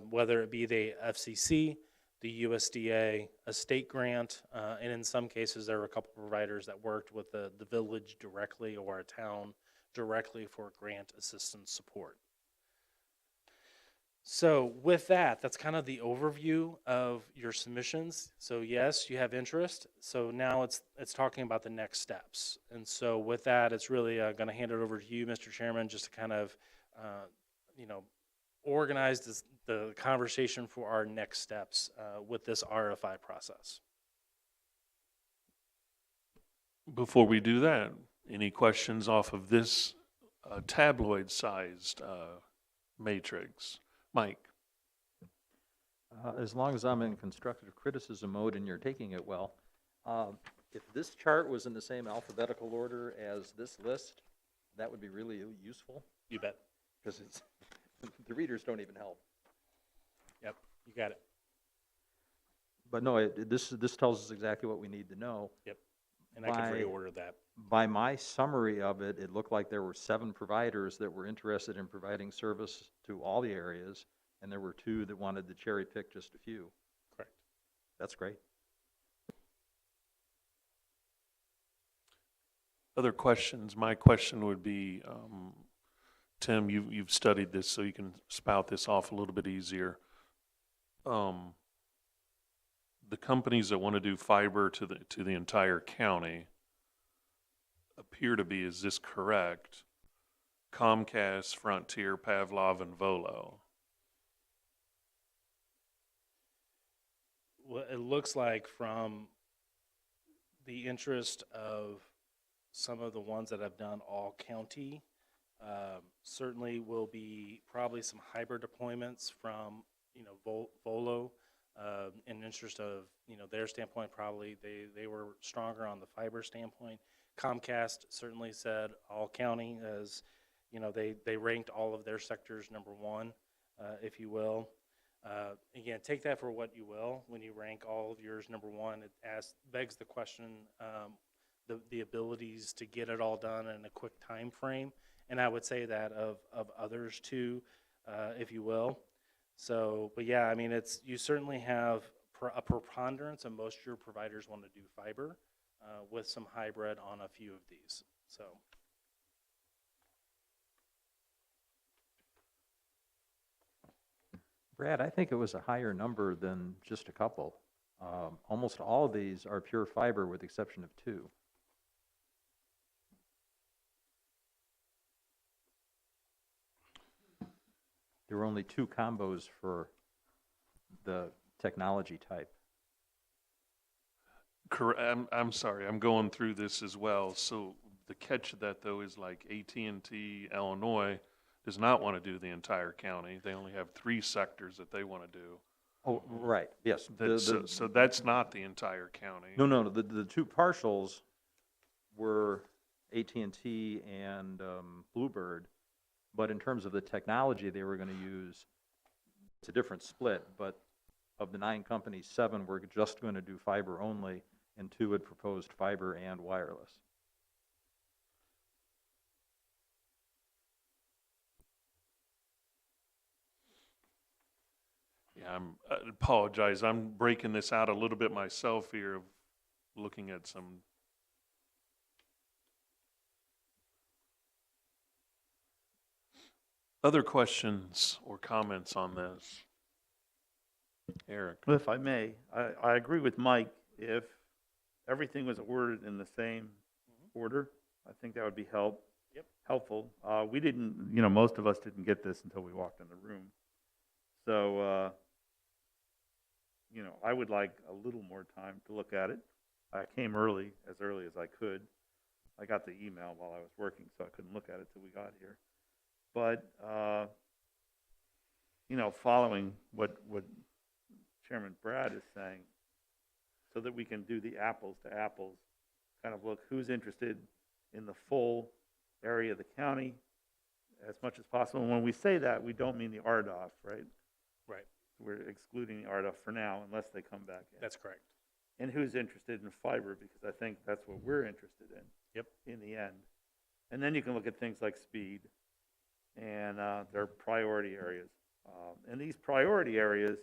whether it be the FCC, the USDA, a state grant, and in some cases there were a couple of providers that worked with the village directly or a town directly for grant assistance support. So with that, that's kind of the overview of your submissions. So yes, you have interest. So now it's talking about the next steps. And so with that, it's really going to hand it over to you, Mr. Chairman, just to kind of, organize the conversation for our next steps with this RFI process. Before we do that, any questions off of this tabloid-sized matrix? Mike? As long as I'm in constructive criticism mode and you're taking it well, if this chart was in the same alphabetical order as this list, that would be really useful. You bet. Because it's the readers don't even help. Yep, you got it. But no, this tells us exactly what we need to know. Yep, and I can reorder that. By my summary of it, it looked like there were 7 providers that were interested in providing service to all the areas, and there were 2 that wanted to cherry pick just a few. Correct. That's great. Other questions? My question would be, Tim, you've studied this, so you can spout this off a little bit easier. The companies that want to do fiber to the entire county appear to be, is this correct, Comcast, Frontier, Pavlov, and Volo? Well, it looks like from the interest of some of the ones that have done all county, certainly will be probably some hybrid deployments from, Volo, in interest of, their standpoint, probably they were stronger on the fiber standpoint. Comcast certainly said all county, as, they ranked all of their sectors number 1, if you will. Again, take that for what you will. When you rank all of yours number 1, it begs the question, the abilities to get it all done in a quick time frame. And I would say that of others too, if you will. So, but yeah, I mean, you certainly have a preponderance of most of your providers want to do fiber with some hybrid on a few of these. So. Brad, I think it was a higher number than just a couple. Almost all of these are pure fiber with the exception of 2. There were only 2 combos for the technology type. I'm sorry, I'm going through this as well. So the catch of that, though, is like AT&T Illinois does not want to do the entire county. They only have 3 sectors that they want to do. Oh, right, yes. So that's not the entire county. No, the 2 partials were AT&T and Bluebird. But in terms of the technology they were going to use, it's a different split. But of the 9 companies, 7 were just going to do fiber only, and 2 had proposed fiber and wireless. Yeah, I apologize. I'm breaking this out a little bit myself here, of looking at some. Other questions or comments on this? Eric? Well, if I may, I agree with Mike. If everything was ordered in the same order, I think that would be helpful. We didn't, most of us didn't get this until we walked in the room. So, I would like a little more time to look at it. I came early as I could. I got the email while I was working, so I couldn't look at it till we got here. But, following what Chairman Brad is saying, so that we can do the apples to apples, kind of look who's interested in the full area of the county as much as possible. And when we say that, we don't mean the RDOF, right? Right. We're excluding the RDOF for now unless they come back in. That's correct. And who's interested in fiber, because I think that's what we're interested in. Yep. In the end. And then you can look at things like speed and their priority areas. And these priority areas,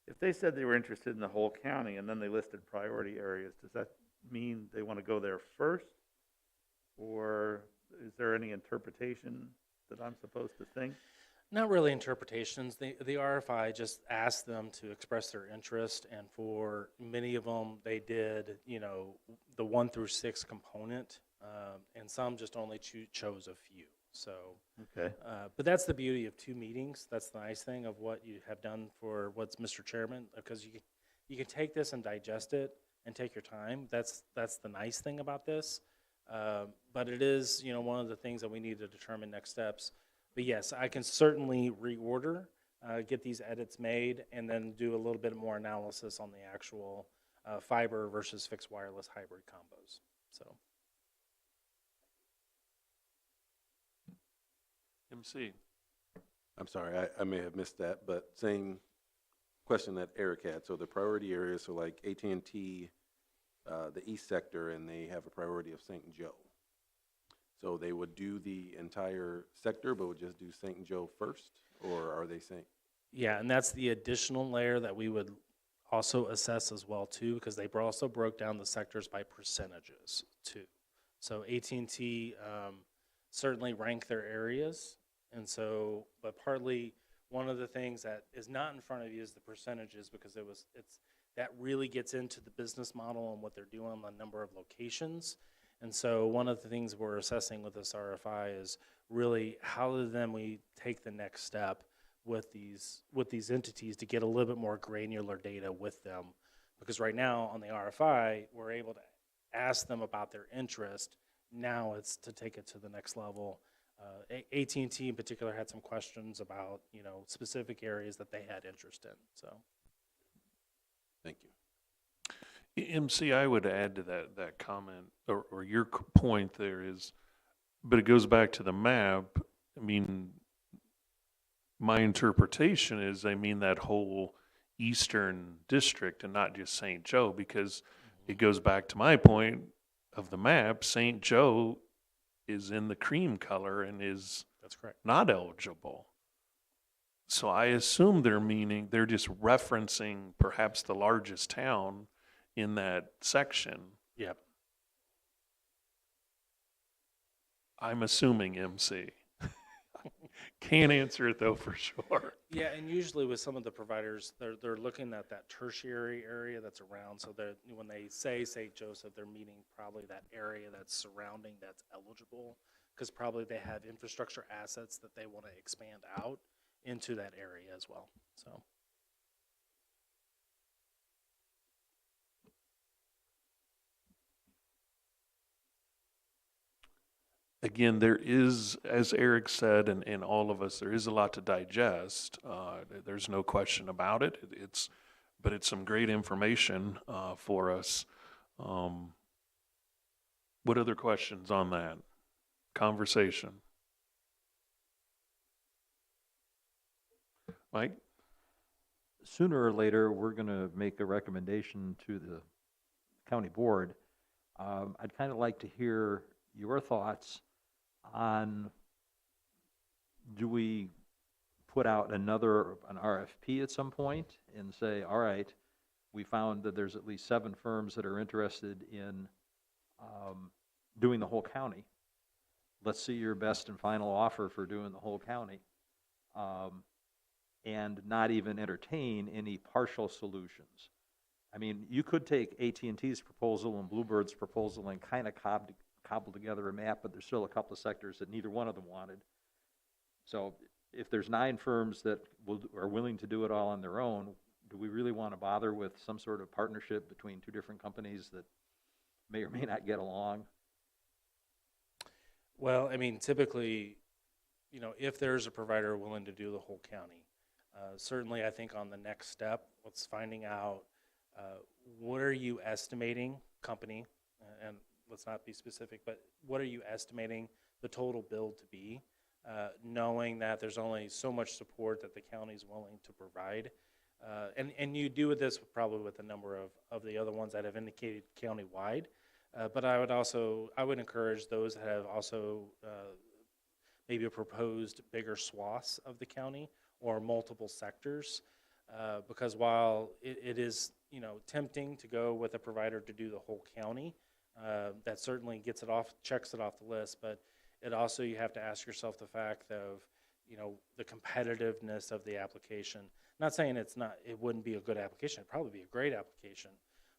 if they said they were interested in the whole county and then they listed priority areas, does that mean they want to go there first? Or is there any interpretation that I'm supposed to think? Not really interpretations. The RFI just asked them to express their interest, and for many of them, they did, the 1 through 6 component, and some just only chose a few. So, okay. But that's the beauty of 2 meetings. That's the nice thing of what you have done for what's Mr. Chairman, because you can take this and digest it and take your time. That's the nice thing about this. But it is, one of the things that we need to determine next steps. But yes, I can certainly reorder, get these edits made, and then do a little bit more analysis on the actual fiber versus fixed wireless hybrid combos. So, MC? I'm sorry, I may have missed that, but same question that Eric had. So the priority areas, so like AT&T, the east sector, and they have a priority of St. Joe. So they would do the entire sector, but would just do St. Joe first, or are they saying? yeah, and that's the additional layer that we would also assess as well too, because they also broke down the sectors by percentages too. So AT&T certainly ranked their areas, and so, but partly one of the things that is not in front of you is the percentages, because that really gets into the business model and what they're doing on the number of locations. And so one of the things we're assessing with this RFI is really how then we take the next step with these entities to get a little bit more granular data with them. Because right now on the RFI, we're able to ask them about their interest. Now it's to take it to the next level. AT&T in particular had some questions about, specific areas that they had interest in, so. Thank you. MC, I would add to that comment, or your point there is, but it goes back to the map. I mean, my interpretation is they mean that whole eastern district and not just St. Joe, because it goes back to my point of the map. St. Joe is in the cream color and is That's correct. not eligible. So I assume they're just referencing perhaps the largest town in that section. Yep. I'm assuming MC. Can't answer it though for sure. Yeah, and usually with some of the providers, they're looking at that tertiary area that's around, so that when they say St. Joseph, they're meaning probably that area that's surrounding that's eligible, because probably they have infrastructure assets that they want to expand out into that area as well, so. Again, there is, as Eric said, and all of us, there is a lot to digest. There's no question about it. But it's some great information for us. What other questions on that? conversation. Mike? Sooner or later, we're going to make a recommendation to the county board. I'd kind of like to hear your thoughts on, do we put out an RFP at some point and say, all right, we found that there's at least 7 firms that are interested in doing the whole county. Let's see your best and final offer for doing the whole county. And not even entertain any partial solutions. I mean, you could take AT&T's proposal and Bluebird's proposal and kind of cobble together a map, but there's still a couple of sectors that neither one of them wanted. So if there's 9 firms that are willing to do it all on their own, do we really want to bother with some sort of partnership between 2 different companies that may or may not get along? Well, I mean, typically, you know, if there's a provider willing to do the whole county, certainly I think on the next step, what's finding out what are you estimating, company, and let's not be specific, but what are you estimating the total bill to be, knowing that there's only so much support that the county's willing to provide. And you do this probably with a number of the other ones that have indicated countywide. But I would encourage those that have also maybe proposed bigger swaths of the county or multiple sectors, because while it is, you know, tempting to go with a provider to do the whole county, that certainly checks it off the list, but it also, you have to ask yourself the fact of, you know, the competitiveness of the application. Not saying it wouldn't be a good application, it'd probably be a great application,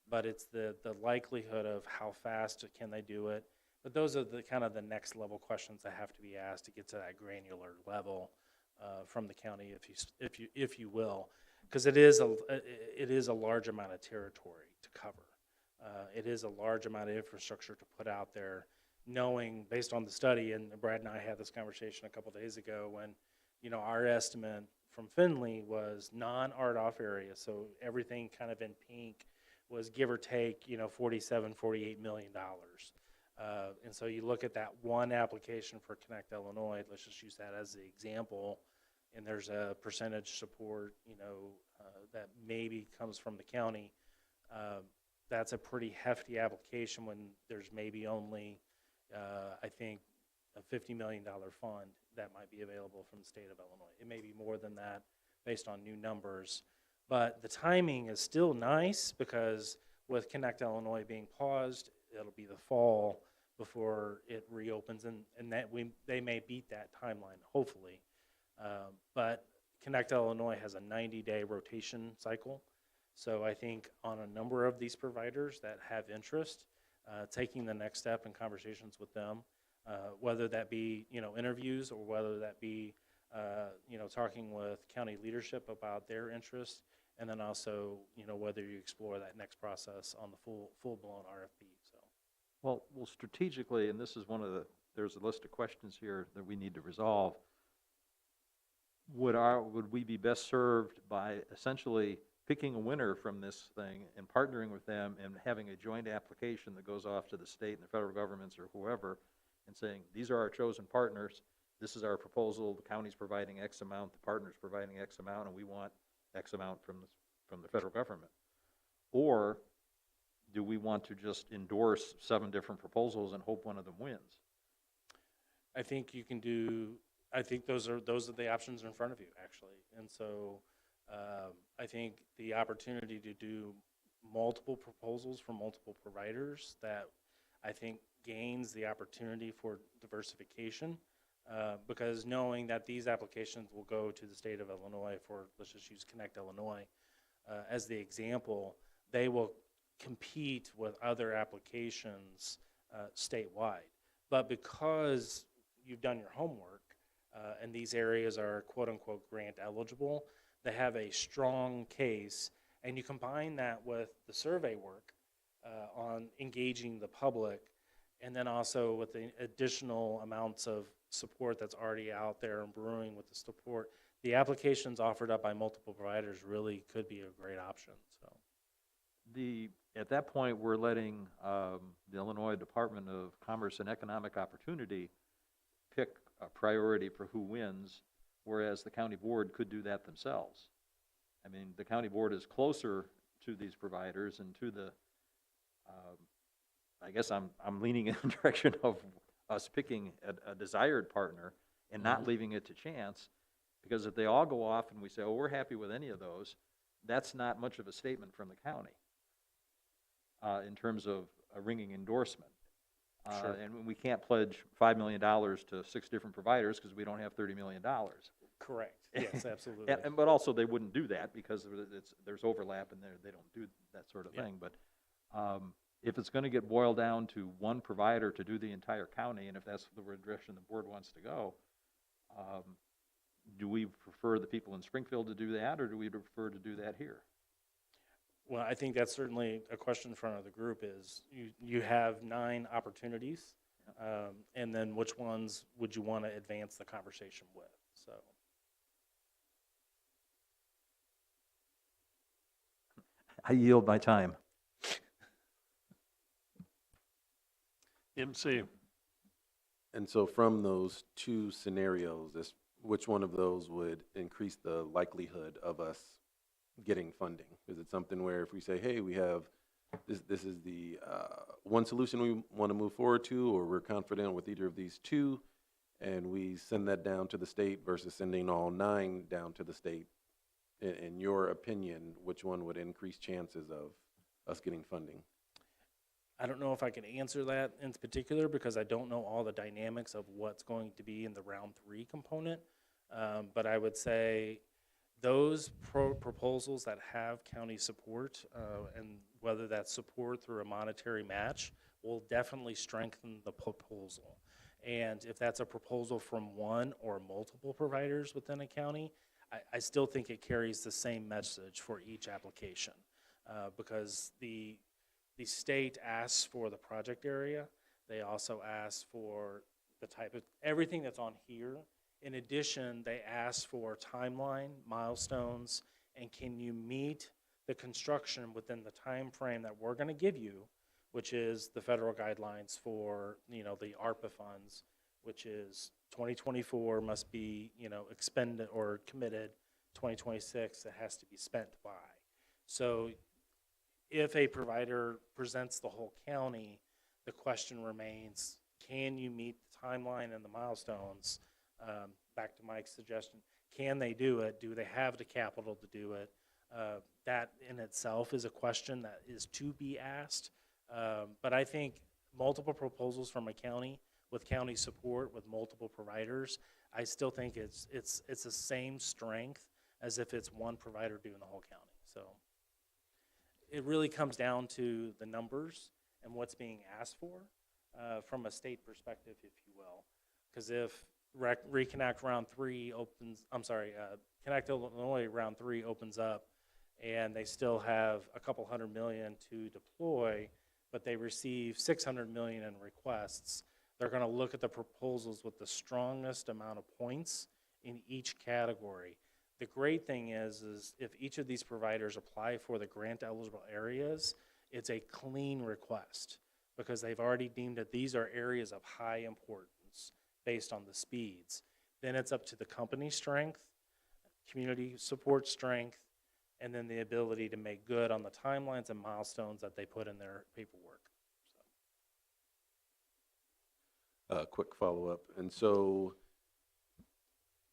but it's the likelihood of how fast can they do it. But those are the kind of the next level questions that have to be asked to get to that granular level from the county, if you will, because it is a large amount of territory to cover. It is a large amount of infrastructure to put out there, knowing based on the study, and Brad and I had this conversation a couple days ago when, you know, our estimate from Findlay was non-RDOF area, so everything kind of in pink was give or take, you know, $48 million. And so you look at that one application for Connect Illinois, let's just use that as the example, and there's a percentage support, you know, that maybe comes from the county. That's a pretty hefty application when there's maybe only, I think, a $50 million fund that might be available from the state of Illinois. It may be more than that based on new numbers. But the timing is still nice because with Connect Illinois being paused, it'll be the fall before it reopens, and they may beat that timeline, hopefully. But Connect Illinois has a 90-day rotation cycle. So I think on a number of these providers that have interest, taking the next step in conversations with them, whether that be, you know, interviews or whether that be, you know, talking with county leadership about their interest, and then also, you know, whether you explore that next process on the full-blown RFP. So, Well, strategically, and this is there's a list of questions here that we need to resolve. Would we be best served by essentially picking a winner from this thing and partnering with them and having a joint application that goes off to the state and the federal governments or whoever and saying, these are our chosen partners, this is our proposal, the county's providing X amount, the partner's providing X amount, and we want X amount from the federal government? Or do we want to just endorse 7 different proposals and hope one of them wins? I think you can do. I think those are the options in front of you, actually. And so I think the opportunity to do multiple proposals from multiple providers, that I think gains the opportunity for diversification, because knowing that these applications will go to the state of Illinois for, let's just use Connect Illinois as the example, they will compete with other applications statewide. But because you've done your homework, and these areas are quote-unquote grant eligible, they have a strong case, and you combine that with the survey work on engaging the public, and then also with the additional amounts of support that's already out there and brewing with the support, the applications offered up by multiple providers really could be a great option. So, at that point, we're letting the Illinois Department of Commerce and Economic Opportunity a priority for who wins, whereas the county board could do that themselves. I mean, the county board is closer to these providers and to the, I guess I'm leaning in the direction of us picking a desired partner and not leaving it to chance, because if they all go off and we say, oh, we're happy with any of those, that's not much of a statement from the county in terms of a ringing endorsement. Sure. And we can't pledge $5 million to 6 different providers because we don't have $30 million. Correct. Yes, absolutely. But also, they wouldn't do that because there's overlap and they don't do that sort of Yeah. thing. But if it's going to get boiled down to one provider to do the entire county, and if that's the direction the board wants to go, do we prefer the people in Springfield to do that, or do we prefer to do that here? Well, I think that's certainly a question in front of the group is you have 9 opportunities, and then which ones would you want to advance the conversation with? So. I yield my time. MC. And so from those 2 scenarios, which one of those would increase the likelihood of us getting funding? Is it something where if we say, hey, we have, this is the one solution we want to move forward to, or we're confident with either of these 2, and we send that down to the state versus sending all 9 down to the state? In your opinion, which one would increase chances of us getting funding? I don't know if I can answer that in particular because I don't know all the dynamics of what's going to be in the round 3 component. But I would say those proposals that have county support, and whether that's support through a monetary match, will definitely strengthen the proposal. And if that's a proposal from one or multiple providers within a county, I still think it carries the same message for each application because the state asks for the project area. They also ask for the type of, everything that's on here. In addition, they ask for timeline, milestones, and can you meet the construction within the time frame that we're going to give you, which is the federal guidelines for, the ARPA funds, which is 2024 must be, expended or committed, 2026 it has to be spent by. So if a provider presents the whole county, the question remains, can you meet the timeline and the milestones? Back to Mike's suggestion, can they do it? Do they have the capital to do it? That in itself is a question that is to be asked. But I think multiple proposals from a county with county support with multiple providers, I still think it's the same strength as if it's one provider doing the whole county. So it really comes down to the numbers and what's being asked for from a state perspective, if you will. Because if Reconnect Round 3 opens, Connect Illinois Round 3 opens up and they still have a couple $100 million to deploy, but they receive $600 million in requests, they're going to look at the proposals with the strongest amount of points in each category. The great thing is if each of these providers apply for the grant eligible areas, it's a clean request because they've already deemed that these are areas of high importance based on the speeds. Then it's up to the company strength, community support strength, and then the ability to make good on the timelines and milestones that they put in their paperwork. Quick follow-up. And so,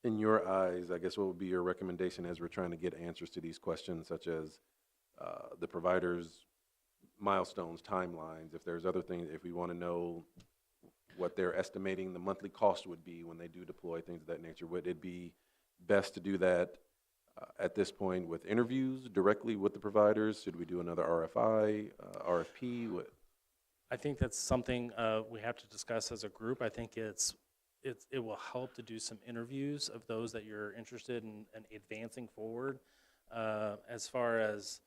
in your eyes, I guess what would be your recommendation as we're trying to get answers to these questions, such as the providers' milestones, timelines, if there's other things, if we want to know what they're estimating the monthly cost would be when they do deploy, things of that nature, would it be best to do that at this point with interviews directly with the providers? Should we do another RFI, RFP? What? I think that's something we have to discuss as a group. I think it will help to do some interviews of those that you're interested in advancing forward as far as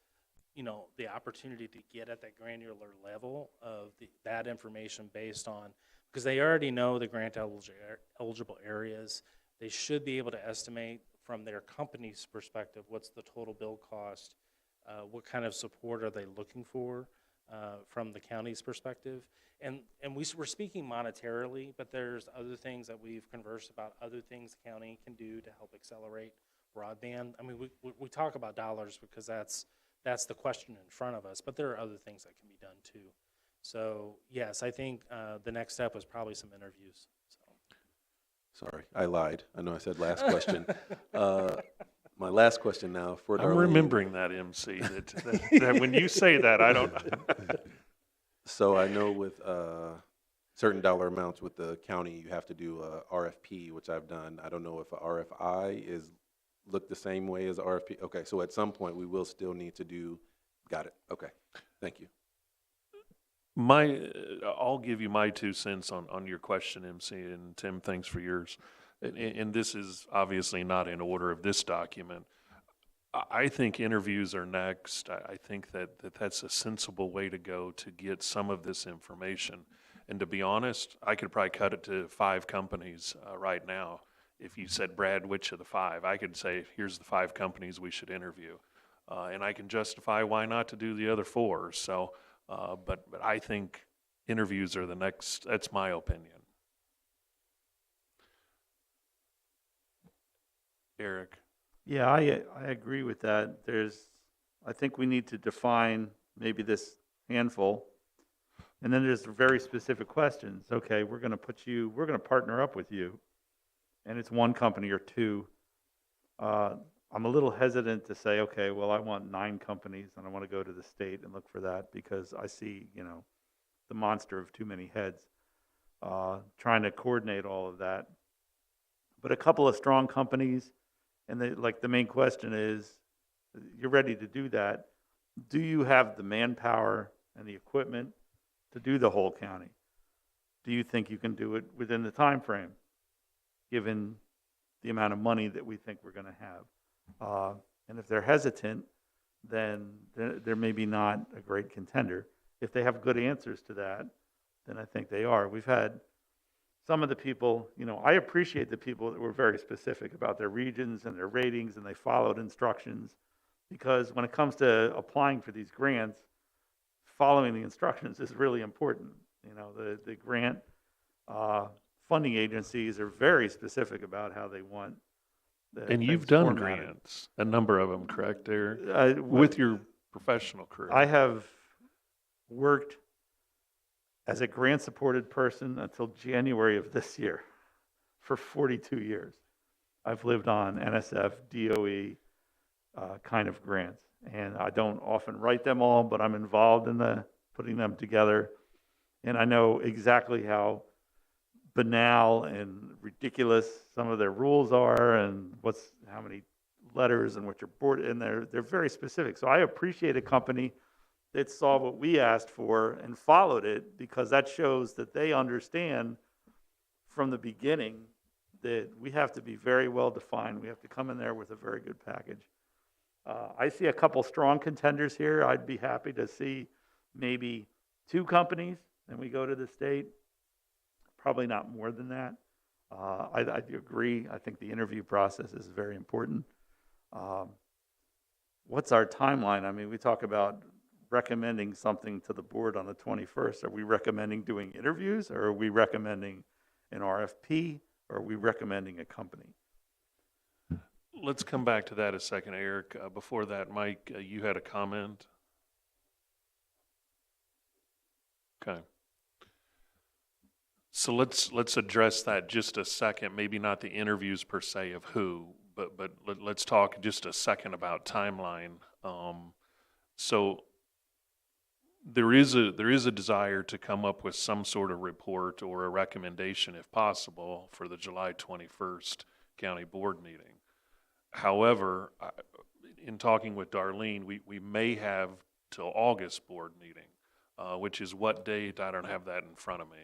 the opportunity to get at that granular level of that information based on, because they already know the grant eligible areas. They should be able to estimate from their company's perspective what's the total bill cost, what kind of support are they looking for. from the county's perspective. And we're speaking monetarily, but there's other things that we've conversed about, other things the county can do to help accelerate broadband. I mean, we talk about dollars because that's the question in front of us, but there are other things that can be done too. So yes, I think the next step was probably some interviews. So. Sorry, I lied. I know I said last question. My last question now for I'm Darlene. remembering that, MC, that when you say that, I don't. So I know with certain dollar amounts with the county, you have to do a RFP, which I've done. I don't know if a RFI is look the same way as RFP. Okay, so at some point we will still need to do. Got it. Okay, thank you. I'll give you my 2 cents on your question, MC, and Tim, thanks for yours. And this is obviously not in order of this document. I think interviews are next. I think that's a sensible way to go to get some of this information. And to be honest, I could probably cut it to 5 companies right now. If you said, Brad, which of the 5? I could say, here's the 5 companies we should interview. And I can justify why not to do the other 4. So, but I think interviews are the next, that's my opinion. Eric. Yeah, I agree with that. I think we need to define maybe this handful, and then there's very specific questions. Okay, we're going to partner up with you, and it's 1 company or 2. I'm a little hesitant to say, okay, well, I want 9 companies, and I want to go to the state and look for that because I see, the monster of too many heads, trying to coordinate all of that. But a couple of strong companies. And the main question is, you're ready to do that. Do you have the manpower and the equipment to do the whole county? Do you think you can do it within the time frame, given the amount of money that we think we're going to have? And if they're hesitant, then they're maybe not a great contender. If they have good answers to that, then I think they are. We've had some of the people, I appreciate the people that were very specific about their regions and their ratings, and they followed instructions, because when it comes to applying for these grants, following the instructions is really important. The grant funding agencies are very specific about how they want. And you've done grants, a number of them, correct, Eric? With your professional career. I have worked as a grant-supported person until January of this year for 42 years. I've lived on NSF, DOE kind of grants. And I don't often write them all, but I'm involved in putting them together. And I know exactly how banal and ridiculous some of their rules are, and how many letters and what your board, and they're very specific. So I appreciate a company that saw what we asked for and followed it, because that shows that they understand from the beginning that we have to be very well defined. We have to come in there with a very good package. I see a couple strong contenders here. I'd be happy to see maybe 2 companies, and we go to the state. Probably not more than that. I agree. I think the interview process is very important. What's our timeline? I mean, we talk about recommending something to the board on the 21st. Are we recommending doing interviews, or are we recommending an RFP, or are we recommending a company? Let's come back to that a second, Eric. Before that, Mike, you had a comment? Okay. So let's address that just a second. Maybe not the interviews per se of who, but let's talk just a second about timeline. So there is a desire to come up with some sort of report or a recommendation, if possible, for the July 21st county board meeting. However, in talking with Darlene, we may have till August board meeting, which is what date? I don't have that in front of me.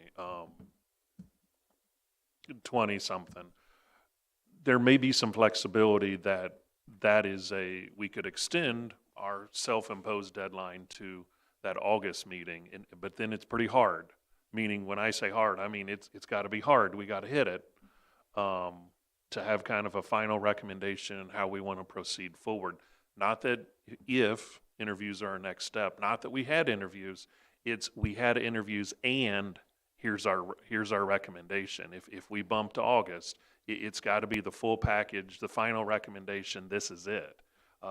20-something. There may be some flexibility we could extend our self-imposed deadline to that August meeting, but then it's pretty hard. Meaning, when I say hard, I mean it's got to be hard. We got to hit it to have kind of a final recommendation on how we want to proceed forward. Not that if interviews are our next step. Not that we had interviews, it's we had interviews and here's our recommendation. If we bump to August, it's got to be the full package, the final recommendation, this is it,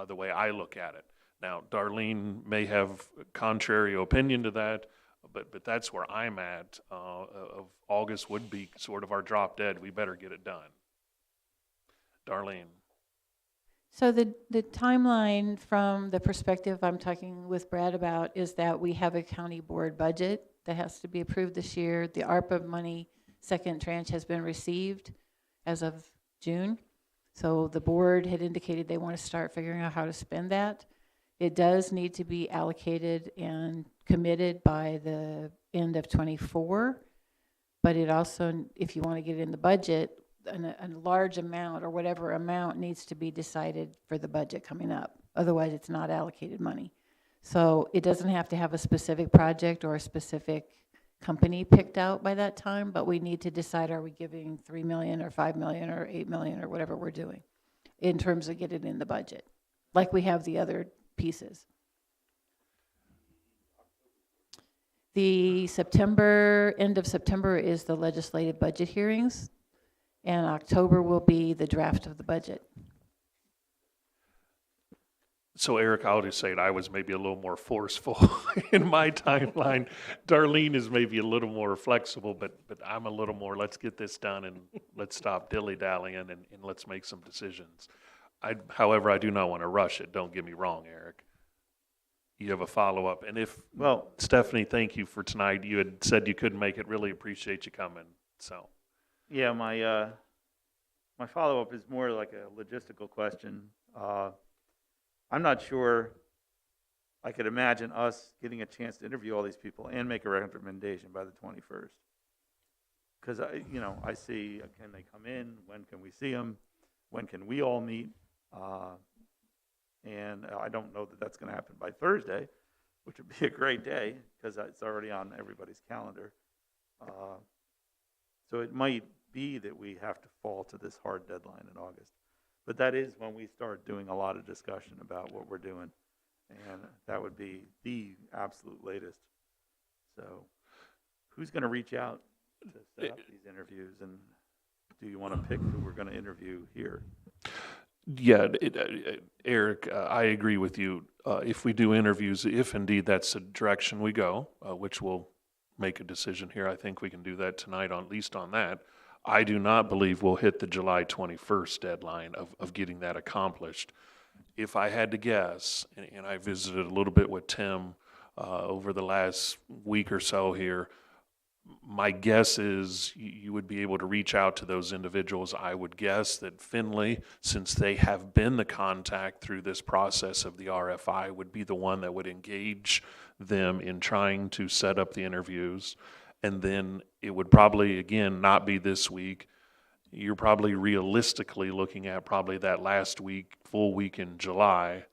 the way I look at it. Now, Darlene may have contrary opinion to that, but that's where I'm at. Of August would be sort of our drop dead. We better get it done. Darlene. So the timeline from the perspective I'm talking with Brad about is that we have a county board budget that has to be approved this year. The ARPA money, second tranche, has been received as of June. So the board had indicated they want to start figuring out how to spend that. It does need to be allocated and committed by the end of '24, but it also, if you want to get it in the budget, a large amount or whatever amount needs to be decided for the budget coming up. Otherwise, it's not allocated money. So it doesn't have to have a specific project or a specific company picked out by that time, but we need to decide, are we giving 3 million or 5 million or 8 million or whatever we're doing in terms of getting it in the budget, like we have the other pieces. The end of September is the legislative budget hearings, and October will be the draft of the budget. So Eric, I'll just say it, I was maybe a little more forceful in my timeline. Darlene is maybe a little more flexible, but I'm a little more, let's get this done and let's stop dilly-dallying and let's make some decisions. However, I do not want to rush it. Don't get me wrong, Eric. You have a follow-up. And Well, Stephanie, thank you for tonight. You had said you couldn't make it. Really appreciate you coming. So, yeah, my follow-up is more like a logistical question. I'm not sure I could imagine us getting a chance to interview all these people and make a recommendation by the 21st. Because I see, can they come in? When can we see them? When can we all meet? And I don't know that that's going to happen by Thursday, which would be a great day because it's already on everybody's calendar. So it might be that we have to fall to this hard deadline in August. But that is when we start doing a lot of discussion about what we're doing. And that would be the absolute latest. So who's going to reach out to set up these interviews? And do you want to pick who we're going to interview here? yeah, Eric, I agree with you. If we do interviews, if indeed that's the direction we go, which we'll make a decision here, I think we can do that tonight, at least on that. I do not believe we'll hit the July 21st deadline of getting that accomplished. If I had to guess, and I visited a little bit with Tim over the last week or so here, my guess is you would be able to reach out to those individuals. I would guess that Finley, since they have been the contact through this process of the RFI, would be the one that would engage them in trying to set up the interviews. And then it would probably, again, not be this week. You're probably realistically looking at probably that last week, full week in July,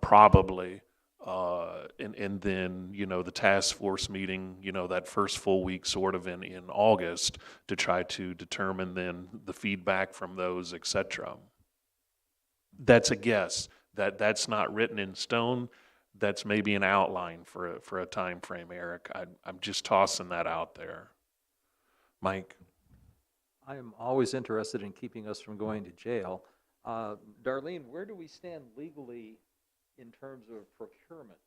probably. And then, the task force meeting, that first full week sort of in August to try to determine then the feedback from those, et cetera. That's a guess. That's not written in stone. That's maybe an outline for a time frame, Eric. I'm just tossing that out there. Mike? I am always interested in keeping us from going to jail. Darlene, where do we stand legally in terms of procurement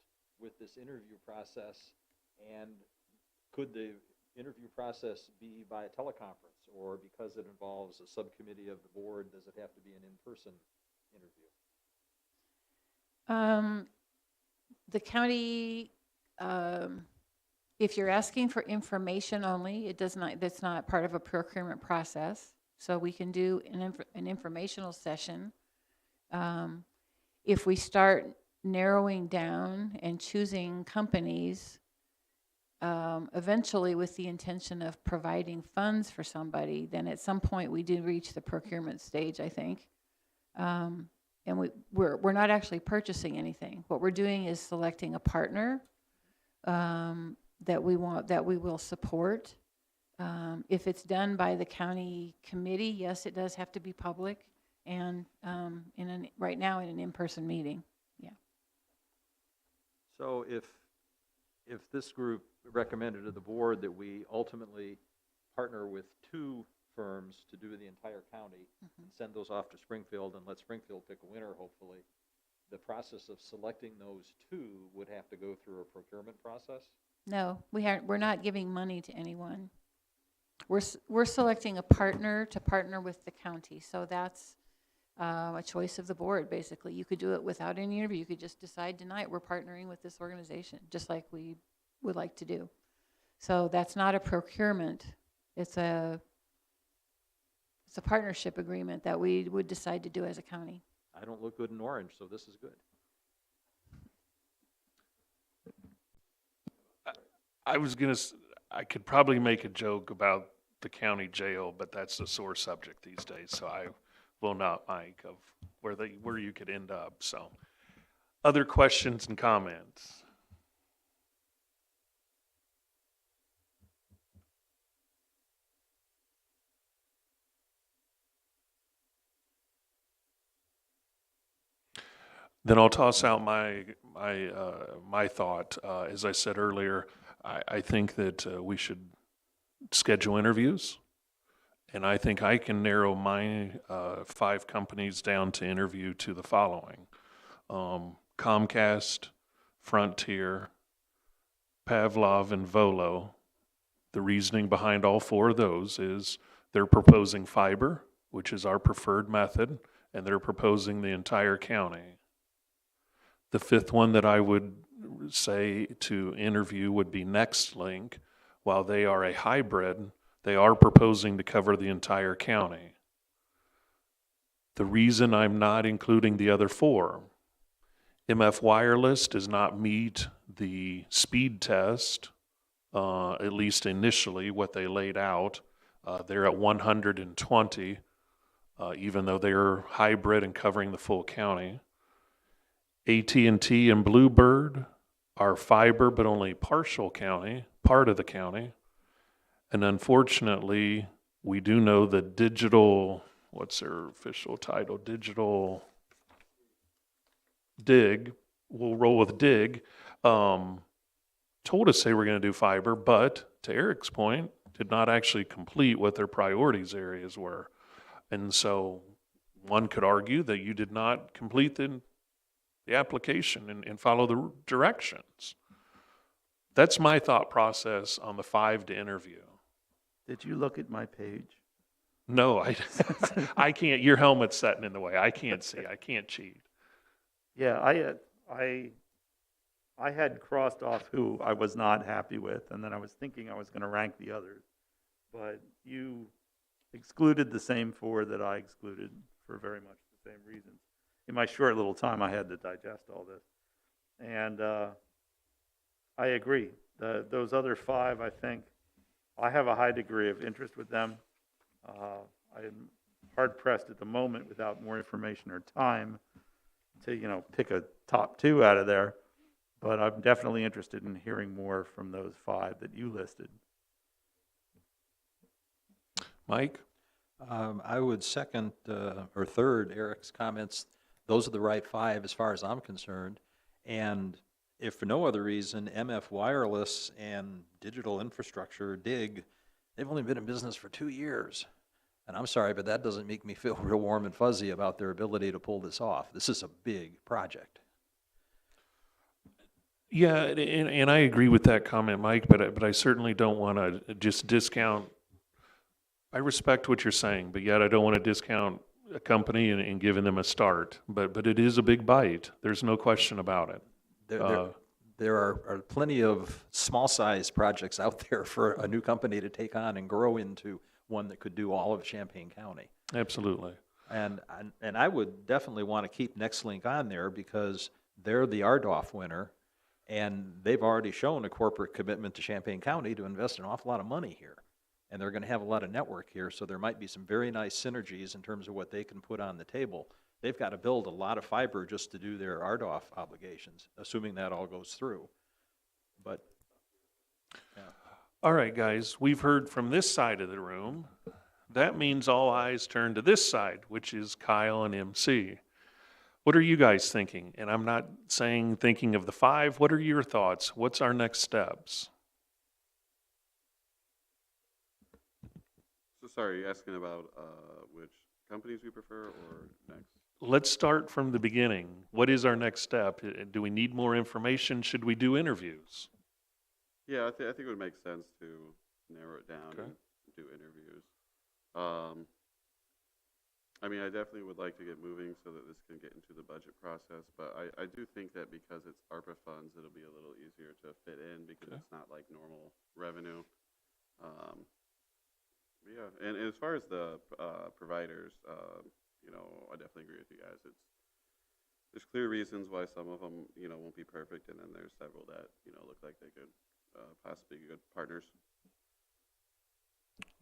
with this interview process? And could the interview process be by a teleconference, or because it involves a subcommittee of the board, does it have to be an in-person interview? The county, if you're asking for information only, that's not part of a procurement process. So we can do an informational session. If we start narrowing down and choosing companies, eventually with the intention of providing funds for somebody, then at some point we do reach the procurement stage, I think. And we're not actually purchasing anything. What we're doing is selecting a partner that we will support. If it's done by the county committee, yes, it does have to be public, and right now in an in-person meeting. Yeah. So if this group recommended to the board that we ultimately partner with 2 firms to do the entire county, and send those off to Springfield and let Springfield pick a winner, hopefully, the process of selecting those 2 would have to go through a procurement process? No, we're not giving money to anyone. We're selecting a partner to partner with the county, so that's a choice of the board, basically. You could do it without any interview. You could just decide tonight, we're partnering with this organization, just like we would like to do. So that's not a procurement. It's a partnership agreement that we would decide to do as a county. I don't look good in orange, so this is good. I could probably make a joke about the county jail, but that's a sore subject these days, so I will not, Mike, of where you could end up, so. Other questions and comments? Then I'll toss out my thought. As I said earlier, I think that we should schedule interviews, and I think I can narrow my 5 companies down to interview to the following: Comcast, Frontier, Pavlov, and Volo. The reasoning behind all 4 of those is they're proposing fiber, which is our preferred method, and they're proposing the entire county. The 5th one that I would say to interview would be NextLink. While they are a hybrid, they are proposing to cover the entire county. The reason I'm not including the other 4, MF Wireless does not meet the speed test, at least initially what they laid out. They're at 120, even though they're hybrid and covering the full county. AT&T and Bluebird are fiber, but only part of the county. And unfortunately, we do know that what's their official title? Dig, we'll roll with Dig, told us they were going to do fiber, but to Eric's point, did not actually complete what their priorities areas were. And so one could argue that you did not complete the application and follow the directions. That's my thought process on the 5 to interview. Did you look at my page? No, I can't. Your helmet's setting in the way. I can't see. I can't cheat. Yeah, I had crossed off who I was not happy with, and then I was thinking I was going to rank the others. But you excluded the same 4 that I excluded for very much the same reasons. In my short little time, I had to digest all this. And I agree. Those other 5, I think, I have a high degree of interest with them. I'm hard-pressed at the moment without more information or time to, pick a top 2 out of there. But I'm definitely interested in hearing more from those 5 that you listed. Mike? I would second or third Eric's comments. Those are the right 5 as far as I'm concerned. And if for no other reason, MF Wireless and Digital Infrastructure, DIG, they've only been in business for 2 years. And I'm sorry, but that doesn't make me feel real warm and fuzzy about their ability to pull this off. This is a big project. Yeah, and I agree with that comment, Mike, but I certainly don't want to just discount. I respect what you're saying, but yet I don't want to discount a company and giving them a start. But it is a big bite. There's no question about it. There are plenty of small-sized projects out there for a new company to take on and grow into one that could do all of Champaign County. Absolutely. And I would definitely want to keep NextLink on there because they're the RDOF winner, and they've already shown a corporate commitment to Champaign County to invest an awful lot of money here. And they're going to have a lot of network here, so there might be some very nice synergies in terms of what they can put on the table. They've got to build a lot of fiber just to do their RDOF obligations, assuming that all goes through. But, yeah. All right, guys, we've heard from this side of the room. That means all eyes turn to this side, which is Kyle and MC. What are you guys thinking? And I'm not saying thinking of the 5. What are your thoughts? What's our next steps? So sorry, you're asking about which companies we prefer or next? Let's start from the beginning. What is our next step? Do we need more information? Should we do interviews? Yeah, I think it would make sense to narrow it down Okay. and do interviews. I mean, I definitely would like to get moving so that this can get into the budget process, but I do think that because it's ARPA funds, it'll be a little easier to fit in because Okay. it's not like normal revenue. Yeah, and as far as the providers, I definitely agree with you guys. There's clear reasons why some of them, won't be perfect, and then there's several that, look like they could possibly be good partners.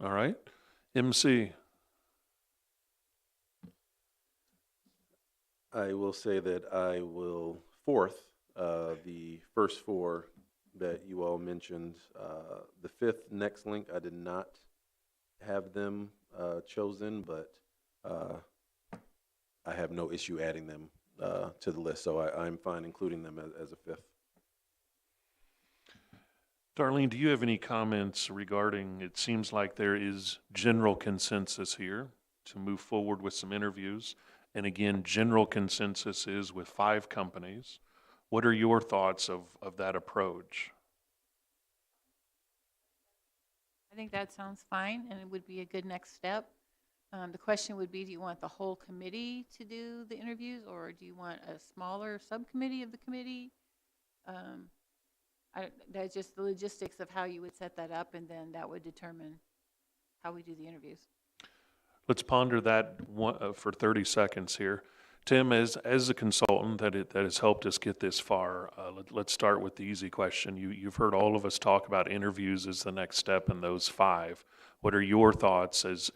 All right. MC. I will say that I will fourth the first 4 that you all mentioned. The 5th next link, I did not have them chosen, but I have no issue adding them to the list, so I'm fine including them as a 5th. Darlene, do you have any comments regarding, it seems like there is general consensus here to move forward with some interviews. And again, general consensus is with 5 companies. What are your thoughts of that approach? I think that sounds fine, and it would be a good next step. The question would be, do you want the whole committee to do the interviews, or do you want a smaller subcommittee of the committee? That's just the logistics of how you would set that up, and then that would determine how we do the interviews. Let's ponder that for 30 seconds here. Tim, as a consultant that has helped us get this far, let's start with the easy question. You've heard all of us talk about interviews as the next step in those 5. What are your thoughts as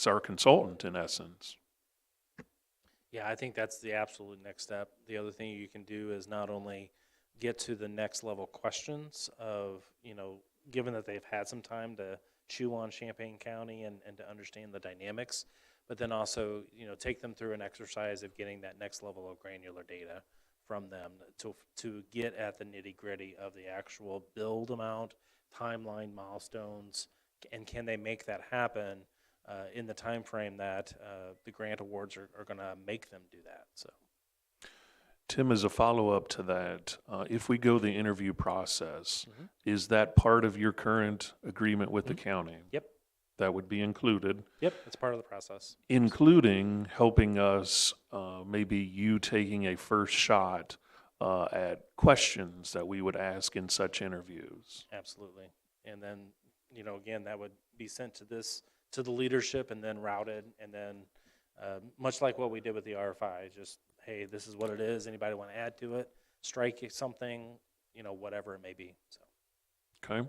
our consultant, in essence? Yeah, I think that's the absolute next step. The other thing you can do is not only get to the next level questions of, given that they've had some time to chew on Champaign County and to understand the dynamics, but then also, take them through an exercise of getting that next level of granular data from them to get at the nitty-gritty of the actual build amount, timeline, milestones, and can they make that happen in the time frame that the grant awards are going to make them do that. So, Tim, as a follow-up to that, if we go the interview process, is that part of your current agreement with the county? Yep. That would be included. Yep, it's part of the process. Including helping us, maybe you taking a first shot at questions that we would ask in such interviews. Absolutely. And then, again, that would be sent to the leadership and then routed, and then much like what we did with the RFI, just, hey, this is what it is. Anybody want to add to it? Strike something, whatever it may be. So. Okay.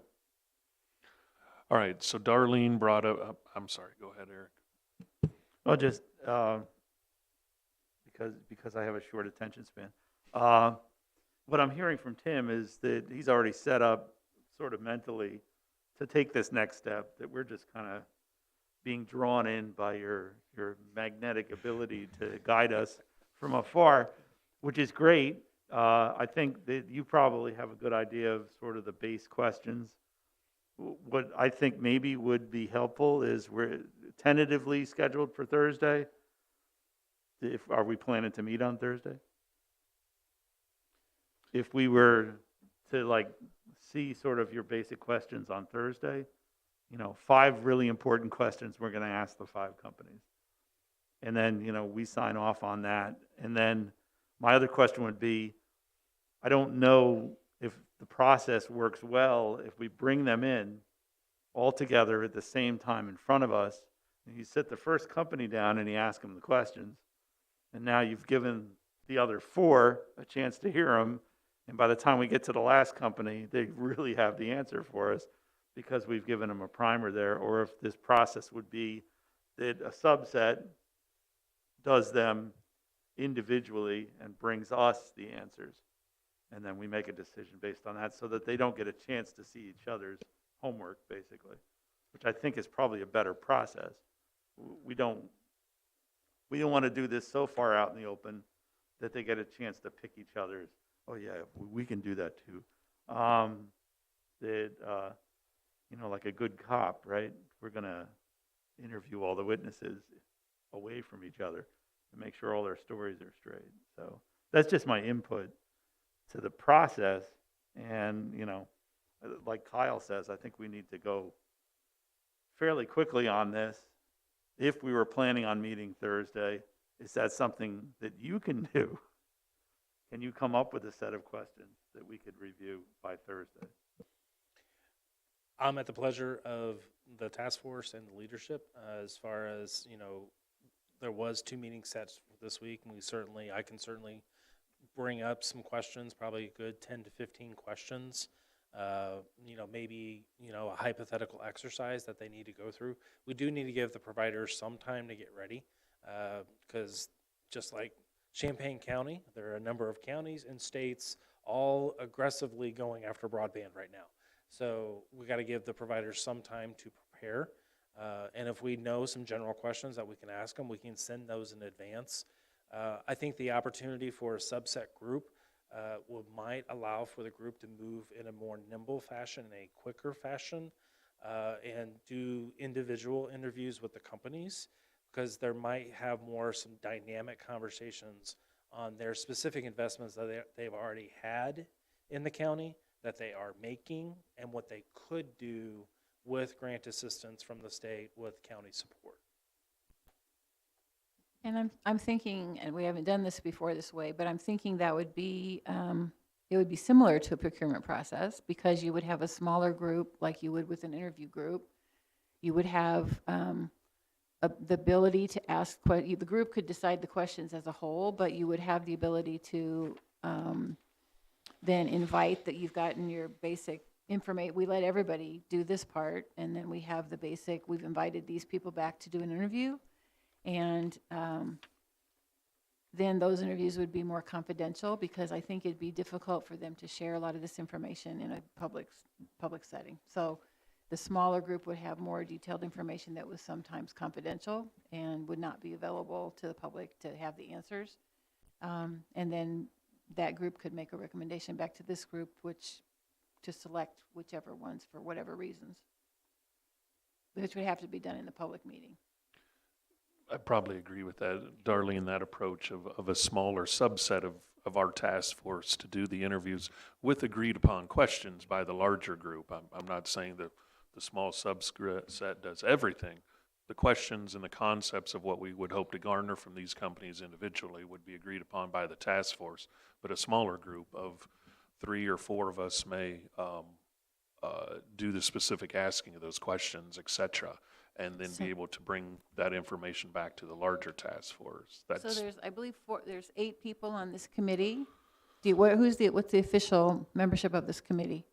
All right, so Darlene brought up, I'm sorry, go ahead, Eric. Well, just because I have a short attention span. What I'm hearing from Tim is that he's already set up sort of mentally to take this next step, that we're just kind of being drawn in by your magnetic ability to guide us from afar, which is great. I think that you probably have a good idea of sort of the base questions. What I think maybe would be helpful is we're tentatively scheduled for Thursday. Are we planning to meet on Thursday? If we were to see sort of your basic questions on Thursday, 5 really important questions we're going to ask the 5 companies. And then, we sign off on that. And then my other question would be, I don't know if the process works well if we bring them in all together at the same time in front of us, and you sit the first company down and you ask them the questions, and now you've given the other 4 a chance to hear them, and by the time we get to the last company, they really have the answer for us because we've given them a primer there, or if this process would be that a subset does them individually and brings us the answers. And then we make a decision based on that so that they don't get a chance to see each other's homework, basically, which I think is probably a better process. We don't We don't want to do this so far out in the open that they get a chance to pick each other's, oh yeah, we can do that too. Like a good cop, right? We're going to interview all the witnesses away from each other to make sure all their stories are straight. So that's just my input to the process. And, like Kyle says, I think we need to go fairly quickly on this. If we were planning on meeting Thursday, is that something that you can do? Can you come up with a set of questions that we could review by Thursday? I'm at the pleasure of the task force and the leadership, as far as, there was 2 meetings set this week, and I can certainly bring up some questions, probably a good 10 to 15 questions. Maybe, a hypothetical exercise that they need to go through. We do need to give the providers some time to get ready, because just like Champaign County, there are a number of counties and states all aggressively going after broadband right now. So we got to give the providers some time to prepare. And if we know some general questions that we can ask them, we can send those in advance. I think the opportunity for a subset group might allow for the group to move in a more nimble fashion, in a quicker fashion, and do individual interviews with the companies, because there might have some dynamic conversations on their specific investments that they've already had in the county, that they are making, and what they could do with grant assistance from the state with county support. And I'm thinking, and we haven't done this before this way, but I'm thinking that would be, it would be similar to a procurement process, because you would have a smaller group like you would with an interview group. You would have the ability to ask, the group could decide the questions as a whole, but you would have the ability to then invite that you've gotten your basic information. We let everybody do this part, and then we have the basic, we've invited these people back to do an interview. And then those interviews would be more confidential, because I think it'd be difficult for them to share a lot of this information in a public setting. So the smaller group would have more detailed information that was sometimes confidential and would not be available to the public to have the answers. And then that group could make a recommendation back to this group, to select whichever ones for whatever reasons, which would have to be done in the public meeting. I probably agree with that, Darlene, that approach of a smaller subset of our task force to do the interviews with agreed upon questions by the larger group. I'm not saying that the small subset does everything. The questions and the concepts of what we would hope to garner from these companies individually would be agreed upon by the task force, but a smaller group of 3 or 4 of us may do the specific asking of those questions, et cetera, and then be able to bring that information back to the larger task force. So there's, I believe, there's 8 people on this committee. What's the official membership of this committee?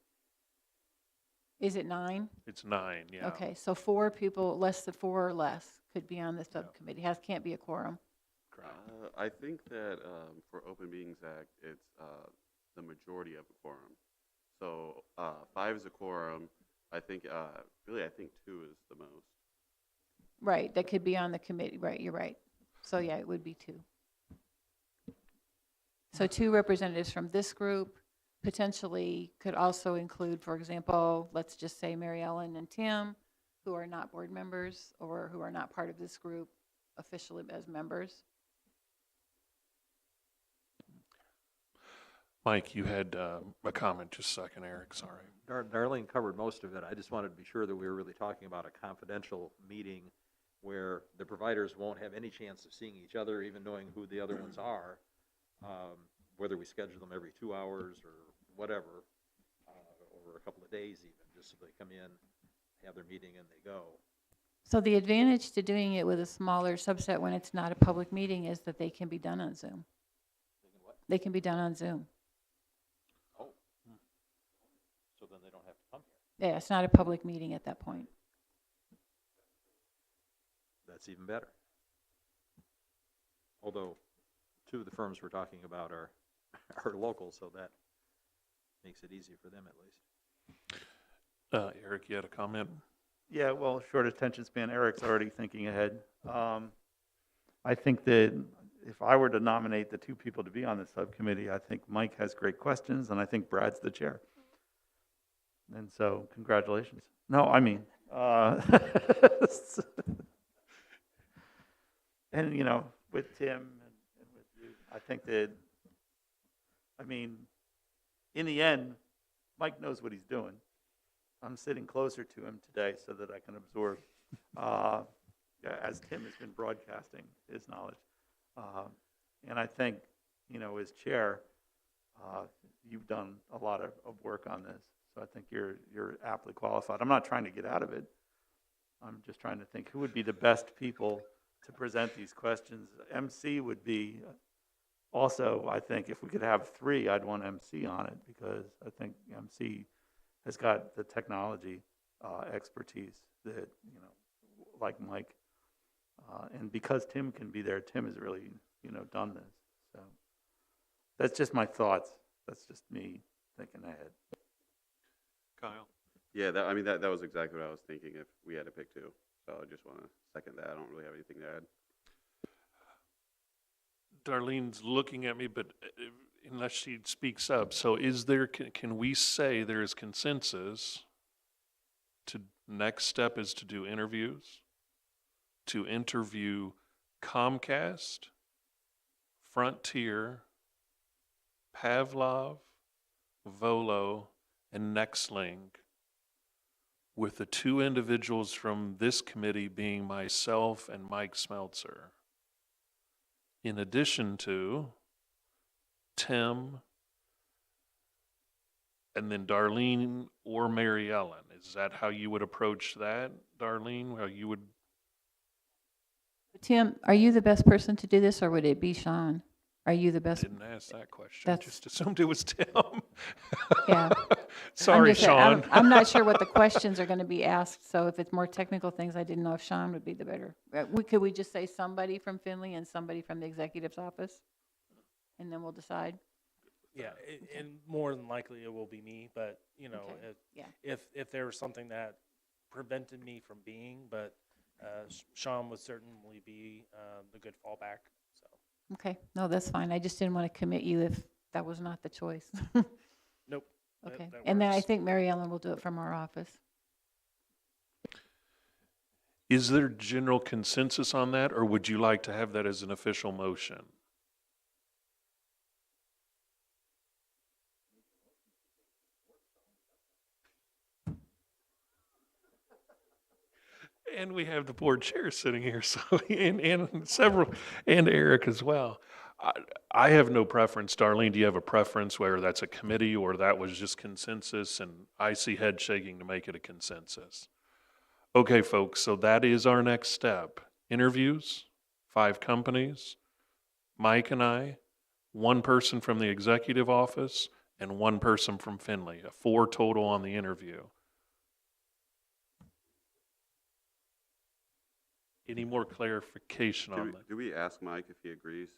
Is it 9? It's 9, yeah. Okay, so 4 people, less than 4 or less, could be on this subcommittee. Can't be a quorum. I think that for Open Meetings Act, it's the majority of a quorum. So 5 is a quorum. I think, I think 2 is the most. Right, that could be on the committee. Right, you're right. So yeah, it would be 2. So 2 representatives from this group, potentially could also include, for example, let's just say Mary Ellen and Tim, who are not board members or who are not part of this group officially as members. Mike, you had a comment just a second, Eric, sorry. Darlene covered most of it. I just wanted to be sure that we were really talking about a confidential meeting where the providers won't have any chance of seeing each other, even knowing who the other ones are, whether we schedule them every 2 hours or whatever, over a couple of days even, just so they come in, have their meeting, and they go. So the advantage to doing it with a smaller subset when it's not a public meeting is that they can be done on Zoom. They can be done on Zoom. Oh. So then they don't have to come here. Yeah, it's not a public meeting at that point. That's even better. Although 2 of the firms we're talking about are local, so that makes it easier for them at least. Eric, you had a comment? Yeah, well, short attention span. Eric's already thinking ahead. I think that if I were to nominate the two people to be on the subcommittee, I think Mike has great questions, and I think Brad's the chair. And so, congratulations. No, I mean, and, you know, with Tim and with you, I think that, I mean, in the end, Mike knows what he's doing. I'm sitting closer to him today so that I can absorb, as Tim has been broadcasting his knowledge. And I think, you know, as chair, you've done a lot of work on this. So I think you're aptly qualified. I'm not trying to get out of it. I'm just trying to think who would be the best people to present these questions. MC would be also, I think, if we could have three, I'd want MC on it because I think MC has got the technology expertise that, you know, like Mike. And because Tim can be there, Tim has really, you know, done this. So that's just my thoughts. That's just me thinking ahead. Kyle? Yeah, that, I mean, that was exactly what I was thinking if we had to pick two. So I just want to second that. I don't really have anything to add. Darlene's looking at me, but unless she speaks up, so is there, can we say there is consensus to, next step is to do interviews, to interview Comcast, Frontier, Pavlov, Volo, and Nextlink, with the two individuals from this committee being myself and Mike Smeltzer, in addition to Tim, and then Darlene or Mary Ellen. Is that how you would approach that, Darlene? How you would? Tim, are you the best person to do this, or would it be Sean? Are you the I best? didn't ask that question. That's- Just assumed it was Tim. Yeah. Sorry, I'm just saying, Sean. I'm not sure what the questions are going to be asked, so if it's more technical things, I didn't know if Sean would be the better. Could we just say somebody from Finley and somebody from the executive's office? And then we'll decide? Yeah, and more than likely it will be me, but, you know, Okay, yeah. if there was something that prevented me from being, but Sean would certainly be the good fallback, so. Okay, no, that's fine. I just didn't want to commit you if that was not the choice. Nope. Okay, that and then I works. think Mary Ellen will do it from our office. Is there general consensus on that, or would you like to have that as an official motion? And we have the board chair sitting here, so, and several, and Eric as well. I have no preference. Darlene, do you have a preference, whether that's a committee or that was just consensus? And I see head shaking to make it a consensus. Okay, folks, so that is our next step. Interviews, 5 companies, Mike and I, 1 person from the executive office, and 1 person from Finley, 4 total on the interview. Any more clarification on that? Do we ask Mike if he agrees?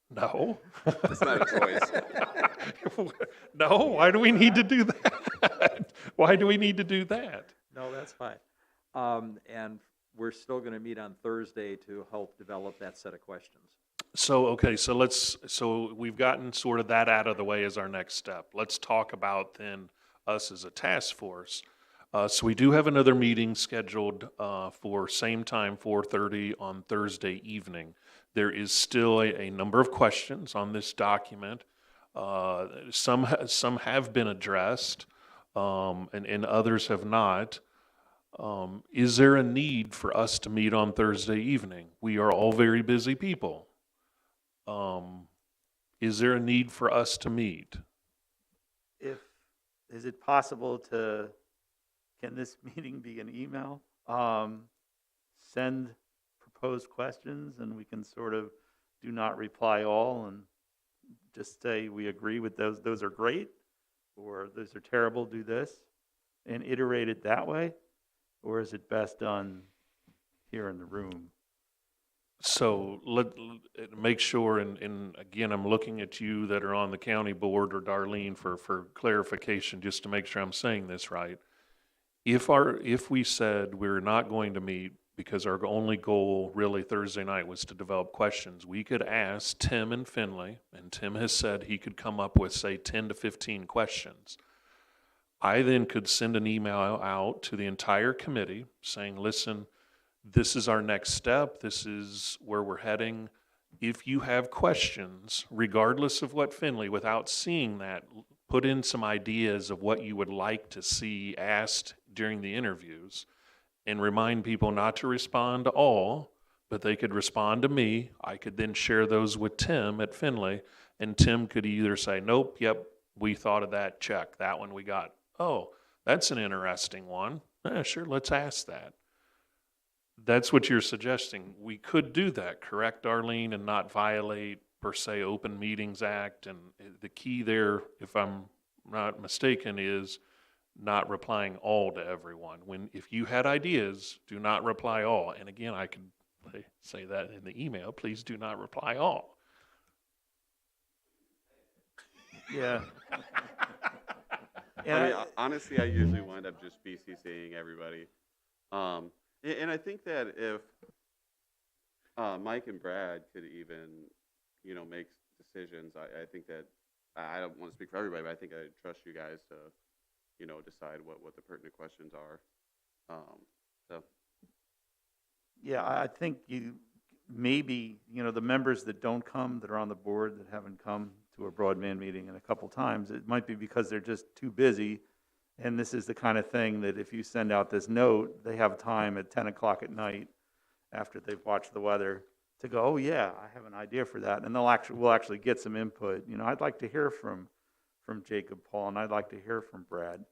No. It's not a choice. No, why do we need to do that? Why do we need to do that? No, that's fine. And we're still going to meet on Thursday to help develop that set of questions. So, okay, so we've gotten sort of that out of the way as our next step. Let's talk about then us as a task force. So we do have another meeting scheduled for same time, 4:30 on Thursday evening. There is still a number of questions on this document. Some have been addressed, and others have not. Is there a need for us to meet on Thursday evening? We are all very busy people. Is there a need for us to meet? Is it possible to, can this meeting be an email? Send proposed questions and we can sort of do not reply all and just say we agree with those. Those are great, or those are terrible, do this, and iterate it that way? Or is it best done here in the room? So make sure, and again, I'm looking at you that are on the county board or Darlene for clarification, just to make sure I'm saying this right. if we said we're not going to meet because our only goal really Thursday night was to develop questions, we could ask Tim and Finley, and Tim has said he could come up with, say, 10 to 15 questions. I then could send an email out to the entire committee saying, listen, this is our next step. This is where we're heading. If you have questions, regardless of what Finley, without seeing that, put in some ideas of what you would like to see asked during the interviews, and remind people not to respond to all, but they could respond to me. I could then share those with Tim at Finley, and Tim could either say, nope, yep, we thought of that, check, that one we got. Oh, that's an interesting one. Sure, let's ask that. That's what you're suggesting. We could do that, correct, Arlene, and not violate, per se, Open Meetings Act. And the key there, if I'm not mistaken, is not replying all to everyone. If you had ideas, do not reply all. And again, I could say that in the email, please do not reply all. Yeah. I mean, honestly, I usually wind up just BCCing everybody. And I think that if Mike and Brad could even, make decisions, I think that, I don't want to speak for everybody, but I think I trust you guys to, decide what the pertinent questions are. So. Yeah, I think maybe, the members that don't come, that are on the board, that haven't come to a Broadband meeting in a couple times, it might be because they're just too busy. And this is the kind of thing that if you send out this note, they have time at 10 o'clock at night after they've watched the weather to go, oh yeah, I have an idea for that. And we'll actually get some input. I'd like to hear from Jacob, Paul, and I'd like to hear from Brad.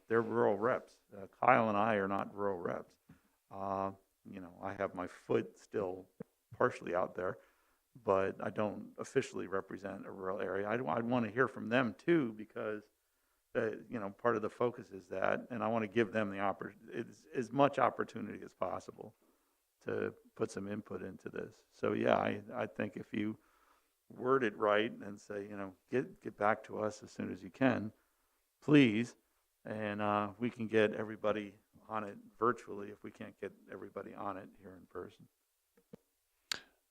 They're rural reps. Kyle and I are not rural reps. I have my foot still partially out there, but I don't officially represent a rural area. I'd want to hear from them too, because part of the focus is that, and I want to give them as much opportunity as possible to put some input into this. So yeah, I think if you word it right and say, get back to us as soon as you can, please, and we can get everybody on it virtually if we can't get everybody on it here in person.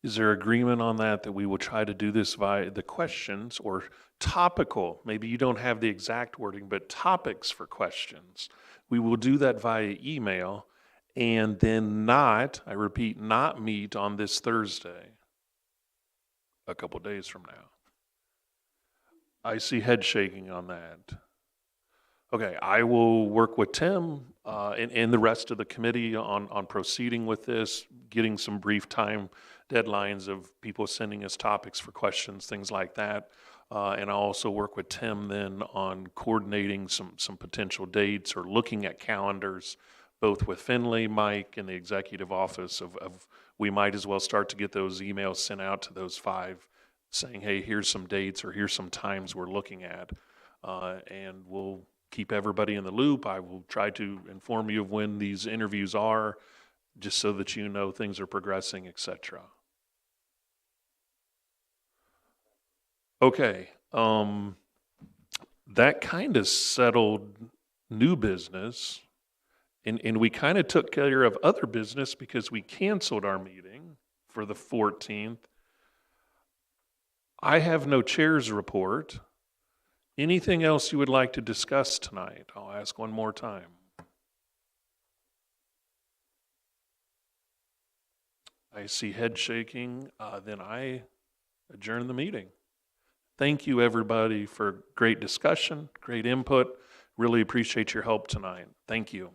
Is there agreement on that we will try to do this via the questions or topical? Maybe you don't have the exact wording, but topics for questions. We will do that via email, and then I repeat, not meet on this Thursday, a couple days from now. I see head shaking on that. Okay, I will work with Tim and the rest of the committee on proceeding with this, getting some brief time deadlines of people sending us topics for questions, things like that. And I'll also work with Tim then on coordinating some potential dates or looking at calendars, both with Finley, Mike, and the executive office of we might as well start to get those emails sent out to those 5 saying, hey, here's some dates or here's some times we're looking at. And we'll keep everybody in the loop. I will try to inform you of when these interviews are, just so that you know things are progressing, etc. Okay, that kind of settled new business, and we kind of took care of other business because we canceled our meeting for the 14th. I have no chair's report. Anything else you would like to discuss tonight? I'll ask one more time. I see head shaking. Then I adjourn the meeting. Thank you, everybody, for great discussion, great input. Really appreciate your help tonight. Thank you.